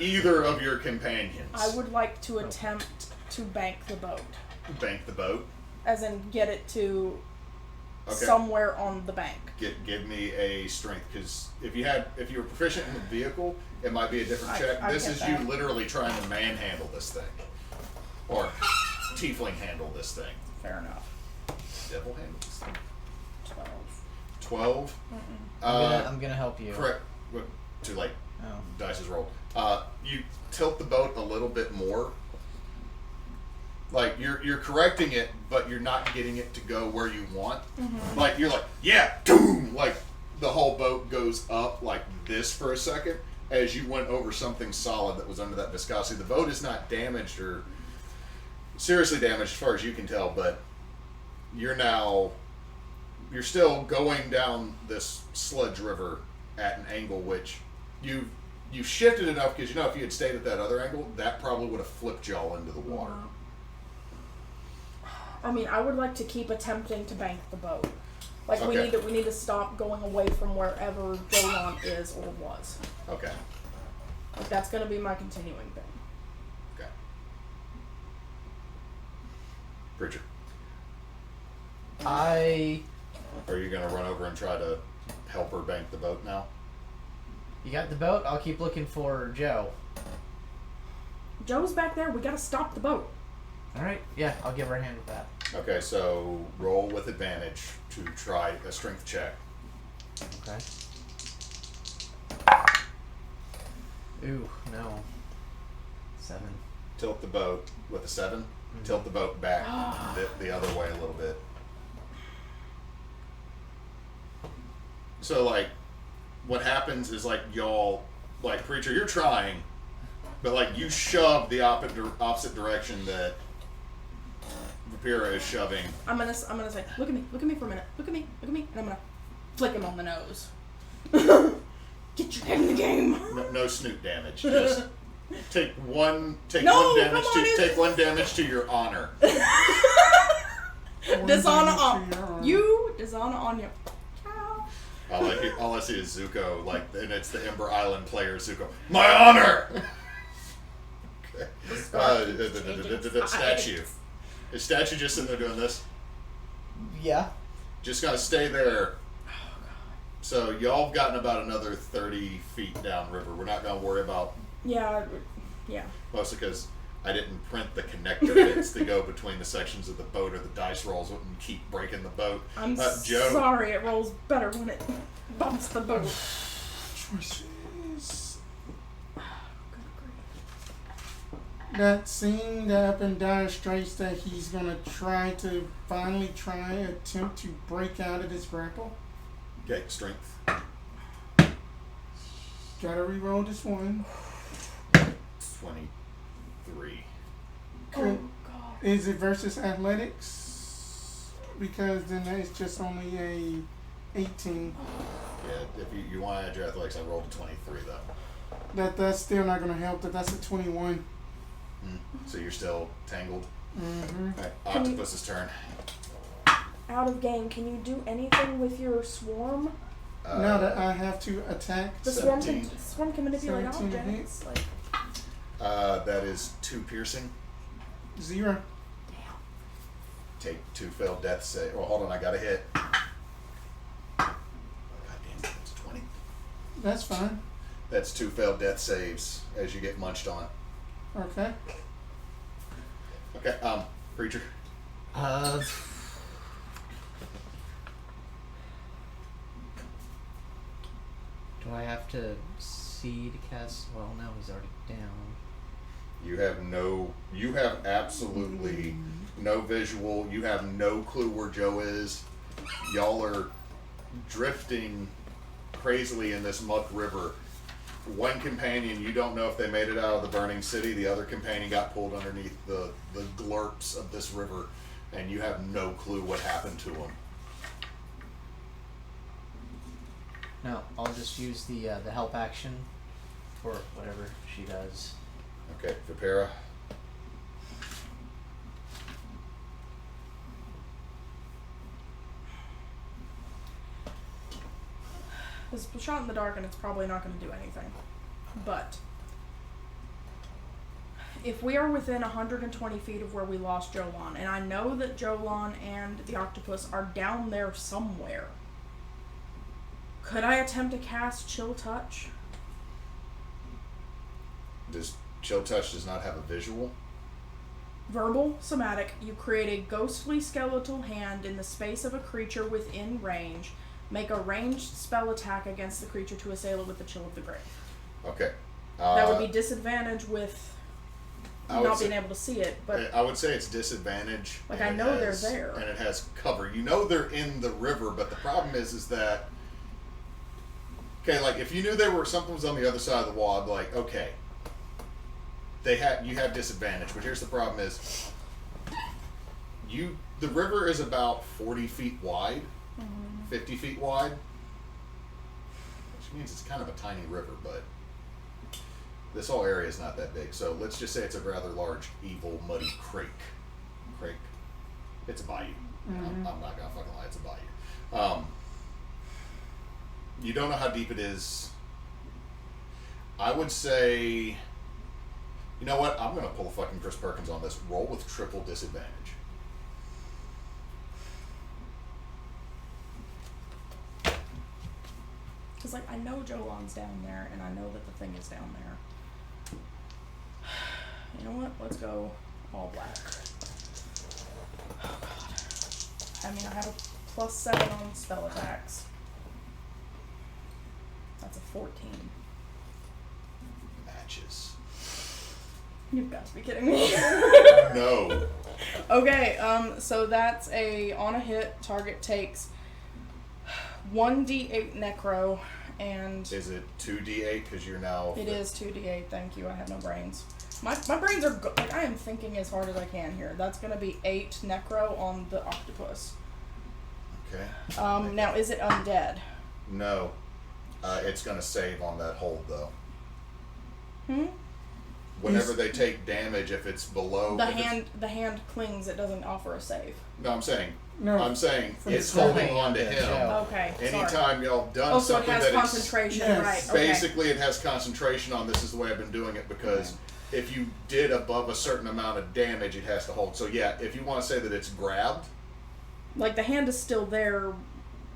either of your companions. I would like to attempt to bank the boat. Bank the boat. As in get it to Okay. somewhere on the bank. Give me a strength, because if you were proficient in the vehicle, it might be a different check. I This get is that. you literally trying to manhandle this thing, or tiefling handle this thing. Fair enough. Devil handle this thing. 12. 12. I'm gonna help you. Correct. Well, too late. Oh. Dice is rolled. You tilt the boat a little bit more. Like you're correcting it, but you're not getting it to go where you want. Mm-hmm. Like you're like, yeah, boom! Like the whole boat goes up like this for a second as you went over something solid that was under that viscosity. The boat is not damaged or seriously damaged as far as you can tell, but you're still going down this sludge river at an angle which you shifted enough, because if you had stayed at that other angle, that probably would have flipped y'all into the water. I mean, I would like to keep attempting to bank the boat. Like Okay. we need to stop going away from wherever Jolan is or was. Okay. Like that's gonna be my continuing thing. Okay. Preacher, I are you gonna run over and try to help her bank the boat now? You got the boat? I'll keep looking for Joe. Joe's back there. We gotta stop the boat. Alright, yeah, I'll give her a hand with that. Okay, so roll with advantage to try a strength check. Okay. Ooh, no. 7. Tilt the boat with a 7. Mm-hmm. Tilt the boat back the other way a little bit. So, like, what happens is, like, y'all, like, Preacher, you're trying, but, like, you shove the opposite direction that Vipera is shoving. I'm gonna say, look at me for a minute. Look at me, and I'm gonna flick him on the nose. Get your head in the game. No snoot damage. Just take one damage to your honor. Dishonor One on damage to your arm. you. Dishonor on your All I see is Zuko, like, and it's the Ember Island player Zuko. My honor. Okay. The statue. Is statue just sitting there doing this? Yeah. Just gotta stay there. So y'all have gotten about another 30 feet down river. We're not gonna worry about. Yeah. Mostly because I didn't print the connector bits to go between the sections of the boat, or the dice rolls wouldn't keep breaking the boat. I'm Joe, sorry, it rolls better when it bumps the boat. Choices. That seeing that up in dire straits that he's gonna finally attempt to break out of this grapple. Okay, strength. Gotta re-roll this one. 23. Oh, God. Is it versus athletics? Because then it's just only a 18. Yeah, if you want to add your athletics, I rolled a 23 though. That's still not gonna help. That's a 21. So you're still tangled. Mm-hmm. Alright, Octopus's turn. Out of game, can you do anything with your swarm? Now that I have to attack. The swarm can manipulate 17 objects. Like, that is 2 piercing. 0. Take 2 failed death save. Well, hold on, I got a hit. God damn it, that's 20. That's fine. That's 2 failed death saves as you get munched on. Okay. Okay, creature. Do I have to see to cast? Well, no, he's already down. You have absolutely no visual. You have no clue where Joe is. Y'all are drifting crazily in this muck river. One companion, you don't know if they made it out of the burning city. The other companion got pulled underneath the glurps of this river, and you have no clue what happened to them. No, I'll just use the help action for whatever she does. Okay, Vipera. it's shot in the dark and it's probably not going to do anything. But if we are within 120 feet of where we lost Jolan, and I know that Jolan and the octopus are down there somewhere, could I attempt to cast Chill Touch? Chill Touch does not have a visual. Verbal, somatic. You create a ghostly skeletal hand in the space of a creature within range. Make a ranged spell attack against the creature to assail it with the Chill of the Grave. Okay. That would be disadvantage with not being able to see it, but I would say it's disadvantage. like I know they're there. And it has cover. You know they're in the river, but the problem is that okay, like if you knew something was on the other side of the wall, I'd be like, okay. You have disadvantage, but here's the problem is the river is about 40 feet wide, 50 feet wide, which means it's kind of a tiny river, but this whole area is not that big. So let's just say it's a rather large, evil, muddy creek. It's a bayou. I'm not gonna fucking lie, it's a bayou. You don't know how deep it is. I would say, you know what? I'm gonna pull a fucking Chris Perkins on this. Roll with triple disadvantage. Because, like, I know Jolan's down there, and I know that the thing is down there. You know what? Let's go all black. Oh, God. I mean, I have a +7 on spell attacks. That's a 14. Matches. You've got to be kidding me. No. Okay, so that's on a hit, target takes 1d8 necro, and Is it 2d8 because you're now... it is 2d8, thank you, I have no brains. My brains are, like, I am thinking as hard as I can here. That's going to be 8 necro on the octopus. Okay. Now, is it undead? No. It's going to save on that hold, though. whenever they take damage, if it's below the hand clings. It doesn't offer a save. No, I'm saying from it's the holding top. on to him. Okay. Anytime sorry. y'all done Oh, so it something has that concentration, Yes. right? Okay. basically it has concentration on. This is the way I've been doing it because if you did above a certain amount of damage, it has to hold. So yeah, if you want to say that it's grabbed, Like the hand is still there.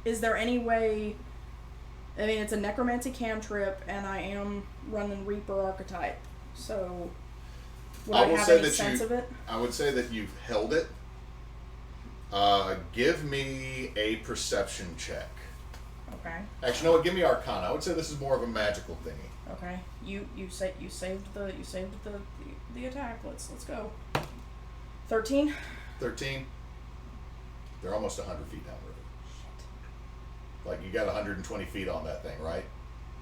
Is there any way? I mean, it's a necromancy cantrip, and I am running Reaper archetype. So would I, will have say any that sense of it? I would say that you've held it. Give me a perception check. Okay. Actually, no, give me Arcana. I would say this is more of a magical thingy. Okay. You saved the attack. Let's go. 13. 13. They're almost 100 feet downriver. Like you got 120 feet on that thing, right?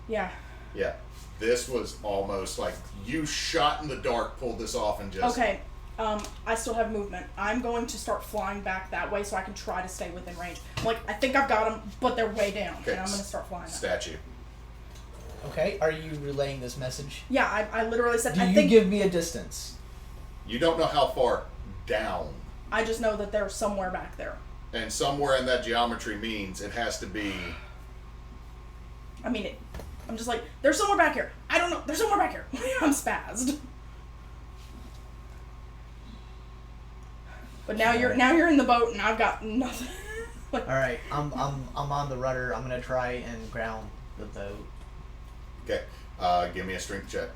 Yeah. Yeah. This was almost like you shot in the dark, pulled this off, and just. Okay. I still have movement. I'm going to start flying back that way so I can try to stay within range. Like, I think I've got them, but they're way down, Okay. and I'm going to start flying up. Statue. Okay, are you relaying this message? Yeah, I literally said, Do I you think... give me a distance? You don't know how far down. I just know that they're somewhere back there. And somewhere in that geometry means it has to be. I mean, I'm just like, they're somewhere back here. I don't know. They're somewhere back here. I'm spazzed. But now you're in the boat and I've got nothing. Like, All right, I'm on the rudder. I'm gonna try and ground the boat. Okay. Give me a strength check.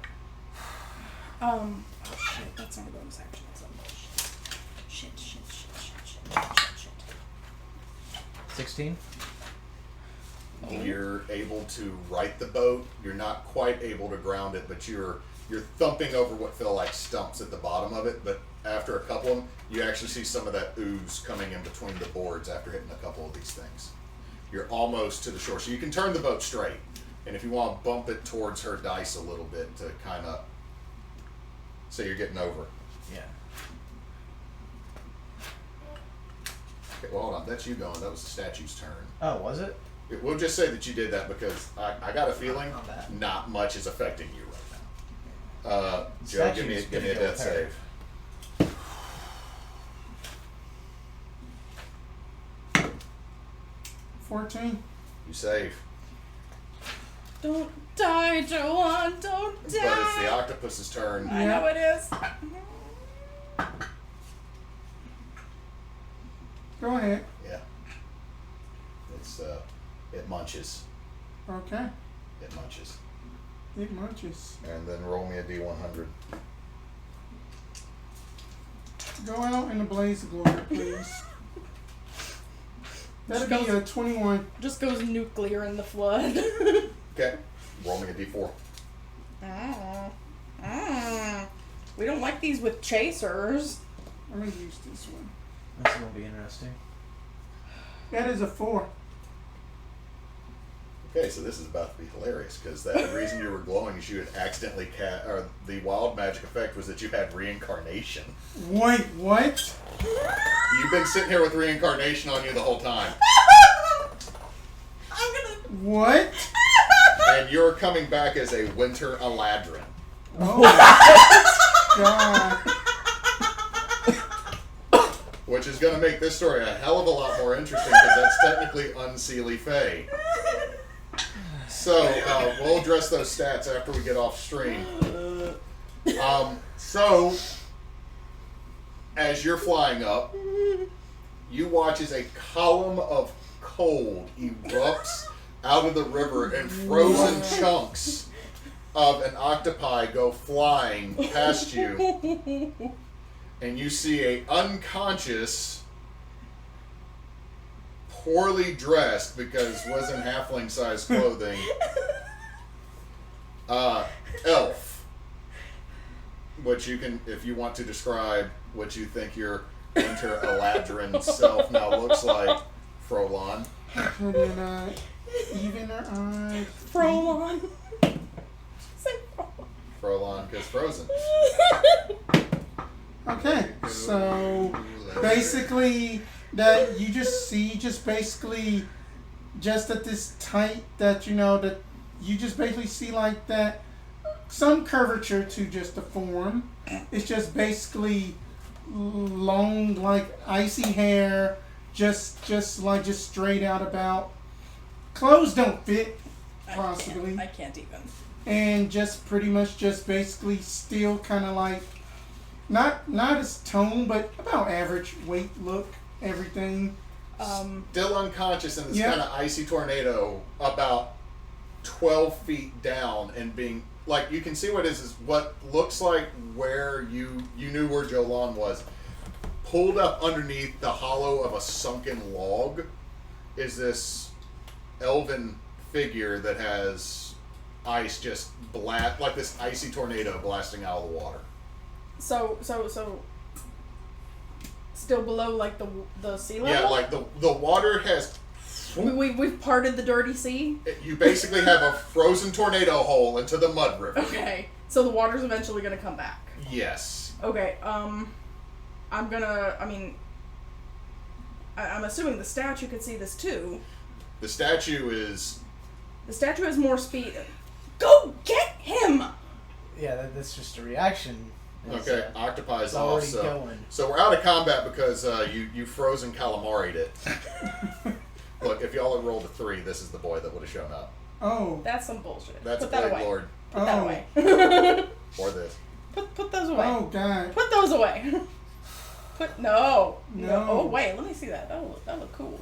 oh shit, that's not a bonus action. That's a shit. 16. You're able to right the boat. You're not quite able to ground it, but you're thumping over what feel like stumps at the bottom of it. But after a couple of them, you actually see some of that ooze coming in between the boards after hitting a couple of these things. You're almost to the shore, so you can turn the boat straight. And if you want to bump it towards her dice a little bit to kind of say you're getting over. Yeah. Okay, well, hold on. That's you going. That was the statue's turn. Oh, was it? We'll just say that you did that because I got a feeling Not bad. not much is affecting you right now. Joe, give me a Statue's death gonna go save. 14. You save. Don't die, Jolan. Don't die. But it's the octopus's turn. I know it is. Go ahead. Yeah. It's it munches. Okay. It munches. It munches. And then roll me a D100. Go out in a blaze of glory, please. That'd be a 21. Just goes nuclear in the flood. Okay. Roll me a D4. We don't like these with chasers. I'm gonna use this one. This is gonna be interesting. That is a 4. Okay, so this is about to be hilarious because the reason you were glowing is you had accidentally or the wild magic effect was that you had reincarnation. Wait, what? You've been sitting here with reincarnation on you the whole time. I'm gonna. What? And you're coming back as a winter Eladrin. Oh my god. Which is going to make this story a hell of a lot more interesting because that's technically Unseelie Fae. So, we'll address those stats after we get off stream. So, as you're flying up, you watch as a column of cold erupts out of the river and frozen chunks of an octopi go flying past you. And you see a unconscious, poorly dressed, because wasn't halfling-sized clothing, elf. Which you can, if you want to describe what you think your winter Eladrin self now looks like, Frolon. And then, even her eye. Frolon. Say Frolon. Frolon, because frozen. Okay, so basically that you just see basically just at this tight that that you just basically see like that some curvature to just the form. It's just basically long, like icy hair, just straight out about. Clothes don't fit, possibly. I can't even. And just pretty much just basically still kind of like not as toned, but about average weight look, everything. Still unconscious in this Yeah. kind of icy tornado, about 12 feet down, and being like, you can see what is what looks like where you knew where Jolan was. Pulled up underneath the hollow of a sunken log is this elven figure that has ice just like this icy tornado blasting out of the water. So still below like the sea level? Yeah, like the water has. We've parted the dirty sea. You basically have a frozen tornado hole into the mud river. Okay, so the water's eventually gonna come back. Yes. Okay, I'm assuming the statue could see this too. The statue is. The statue has more speed. Go get him! Yeah, that's just a reaction. Okay, octopi is it's off. already So, going. so we're out of combat because you frozen calamari'd it. Look, if y'all had rolled a 3, this is the boy that would have shown up. Oh. That's some bullshit. That's Put that Blade away. Lord. Put that Oh. away. Or this. Put those away. Oh, God. Put those away. No. No. Oh wait, let me see that. That look cool.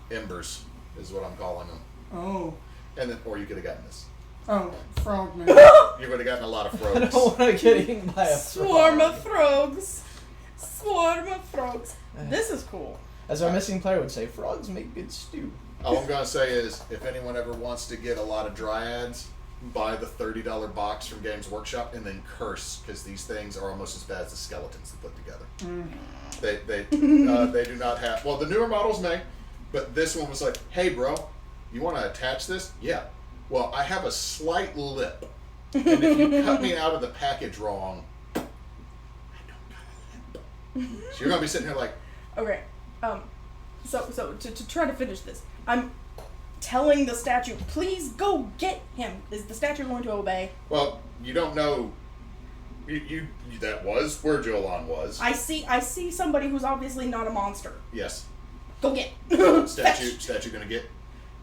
Embers is what I'm calling them. Oh. And then, or you could have gotten this. Oh, frogman. You would have gotten a lot of I frogs. don't want to get eaten by a Swarm frog. of frogs. Swarm of frogs. This is cool. As our missing player would say, frogs make good stew. All I'm going to say is, if anyone ever wants to get a lot of dryads, buy the $30 box from Games Workshop and then curse, because these things are almost as bad as the skeletons they put together. They do not have... Well, the newer models may, but this one was like, hey, bro, you want to attach this? Yeah. Well, I have a slight lip, and if you cut me out of the package wrong, I don't got a lip. So you're going to be sitting here like... Okay. So to try to finish this, I'm telling the statue, please go get him. Is the statue going to obey? Well, you don't know. You that was where Jolan was. I see somebody who's obviously not a monster. Yes. Go get. Statue gonna get.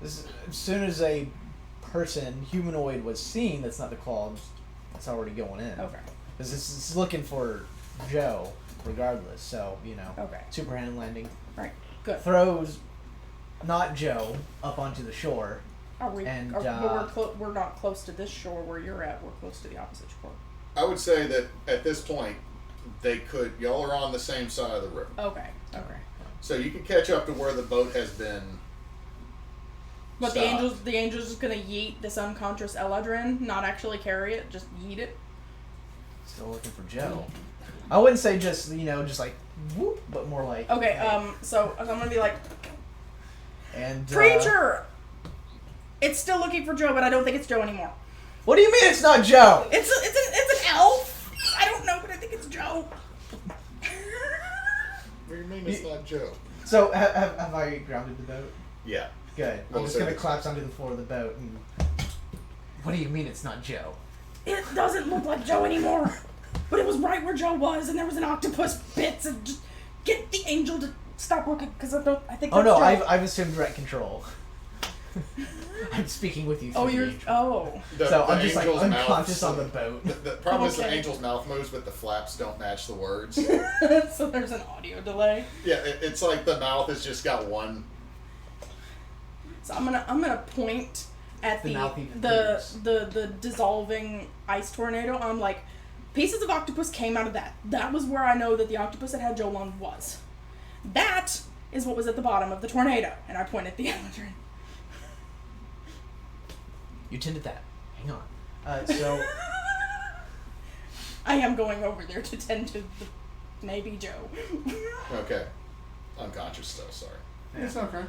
As soon as a person, humanoid, was seen, that's not the claw, it's already going in. Okay. Because this is looking for Joe, regardless, so, Okay. super hand landing. Right. Good. Throws not Joe up onto the shore. Are we? And, we're not close to this shore where you're at. We're close to the opposite shore. I would say that at this point, y'all are on the same side of the river. Okay. So you can catch up to where the boat has been. But stopped. the angel's just gonna yeet this unconscious Eladrin, not actually carry it, just yeet it. Still looking for Joe. I wouldn't say just, just like, whoop, but more like... Okay, so I'm gonna be like, And, Preacher! It's still looking for Joe, but I don't think it's Joe anymore. What do you mean it's not Joe? It's an elf! I don't know, but I think it's Joe. What do you mean it's not Joe? So, have I grounded the boat? Yeah. Good. Well, I'm just so going to it's- collapse onto the floor of the boat and... What do you mean it's not Joe? It doesn't look like Joe anymore. But it was right where Joe was, and there was an octopus bits, and just get the angel to stop looking, because I think Oh that's no, Joe. I've assumed direct control. I'm speaking with you through the angel. Oh. So I'm just like angel's unconscious mouth- on the boat. The problem is the Okay. angel's mouth moves, but the flaps don't match the words. So there's an audio delay. Yeah, it's like the mouth has just got one. So I'm gonna point at The mouth even the dissolving ice tornado. I'm like, pieces of octopus came out of that. That was where I know that the octopus that had Jolan was. That is what was at the bottom of the tornado. And I point at the Eladrin. You tended that. Hang on. So I am going over there to tend to the maybe Joe. Okay. Unconscious still, sorry. It's okay.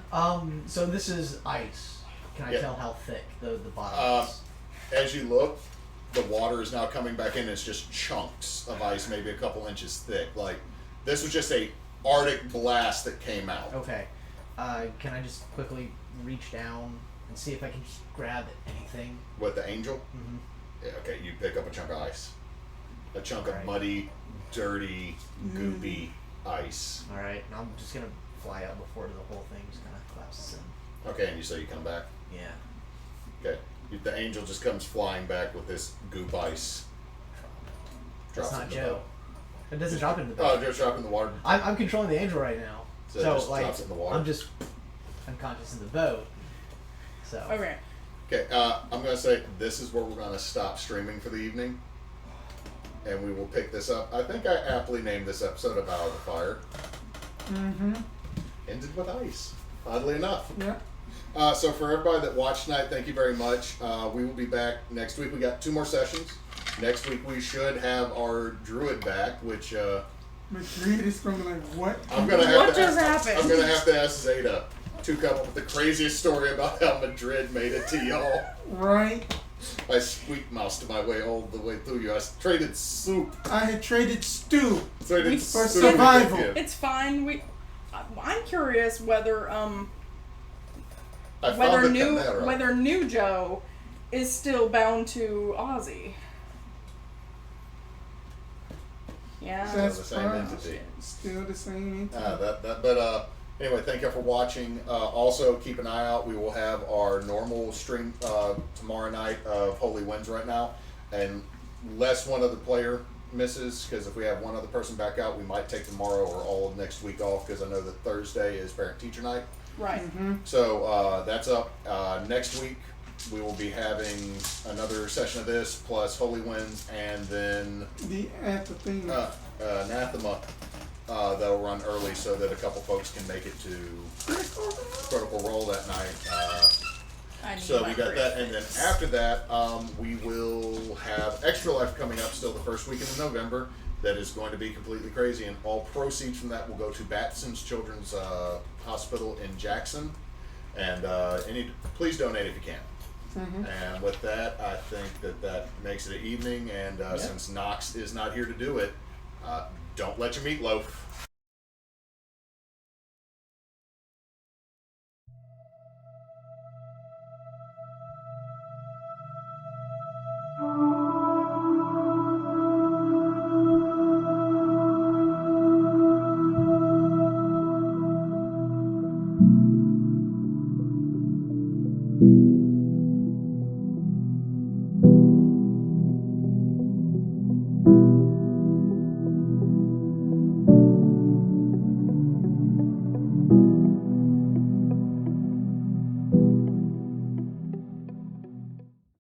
so this is ice. Can I Yeah. tell how thick the bottom is? As you look, the water is now coming back in. It's just chunks of ice, maybe a couple inches thick. Like, this was just a Arctic blast that came out. Okay. Can I just quickly reach down and see if I can just grab anything? With the angel? Mm-hmm. Yeah, okay, you pick up a chunk of ice. A chunk of Alright. muddy, dirty, goopy ice. Alright, and I'm just gonna fly out before the whole thing just kind of collapses in. Okay, and you say you come back? Yeah. Okay. The angel just comes flying back with this goop ice. That's Drops it not in the Joe. boat. It doesn't drop into the Oh, boat. Joe's dropping the water. I'm controlling the angel right now. So it So, just like, drops it in the water? I'm just unconscious in the boat. So. Okay. Okay, I'm going to say this is where we're going to stop streaming for the evening. And we will pick this up. I think I aptly named this episode About the Fire. Mm-hmm. Ended with ice. Oddly enough. Yeah. So for everybody that watched tonight, thank you very much. We will be back next week. We got 2 more sessions. Next week we should have our druid back, which Medrid is going to be like, what? I'm gonna have What to just ask, happened? I'm gonna have to ask Zeta to come up with the craziest story about how Medrid made it to y'all. Right. I squeak moused my way all the way through you. I traded soup. I had traded stew. Traded For soup survival. with you. It's fine. I'm curious whether I found the Chimera. whether new Joe is still bound to Ozzy. Yeah. That's the same fine. entity. Still the same entity. But anyway, thank you for watching. Also, keep an eye out. We will have our normal stream tomorrow night of Holy Winds right now, and less one other player misses, because if we have one other person back out, we might take tomorrow or all of next week off, because I know that Thursday is parent teacher night. Right. Mm-hmm. So that's up. Next week we will be having another session of this plus Holy Winds, and then At the thing. Anathema that'll run early so that a couple folks can make it to Critical Role that night. I need So my we got that, and then graphics. after that, we will have Extra Life coming up still the first weekend of November. That is going to be completely crazy, and all proceeds from that will go to Batson's Children's Hospital in Jackson. And please donate if you can. Mm-hmm. And with that, I think that makes it an evening. And since Knox is not here to do it, don't let your meatloaf.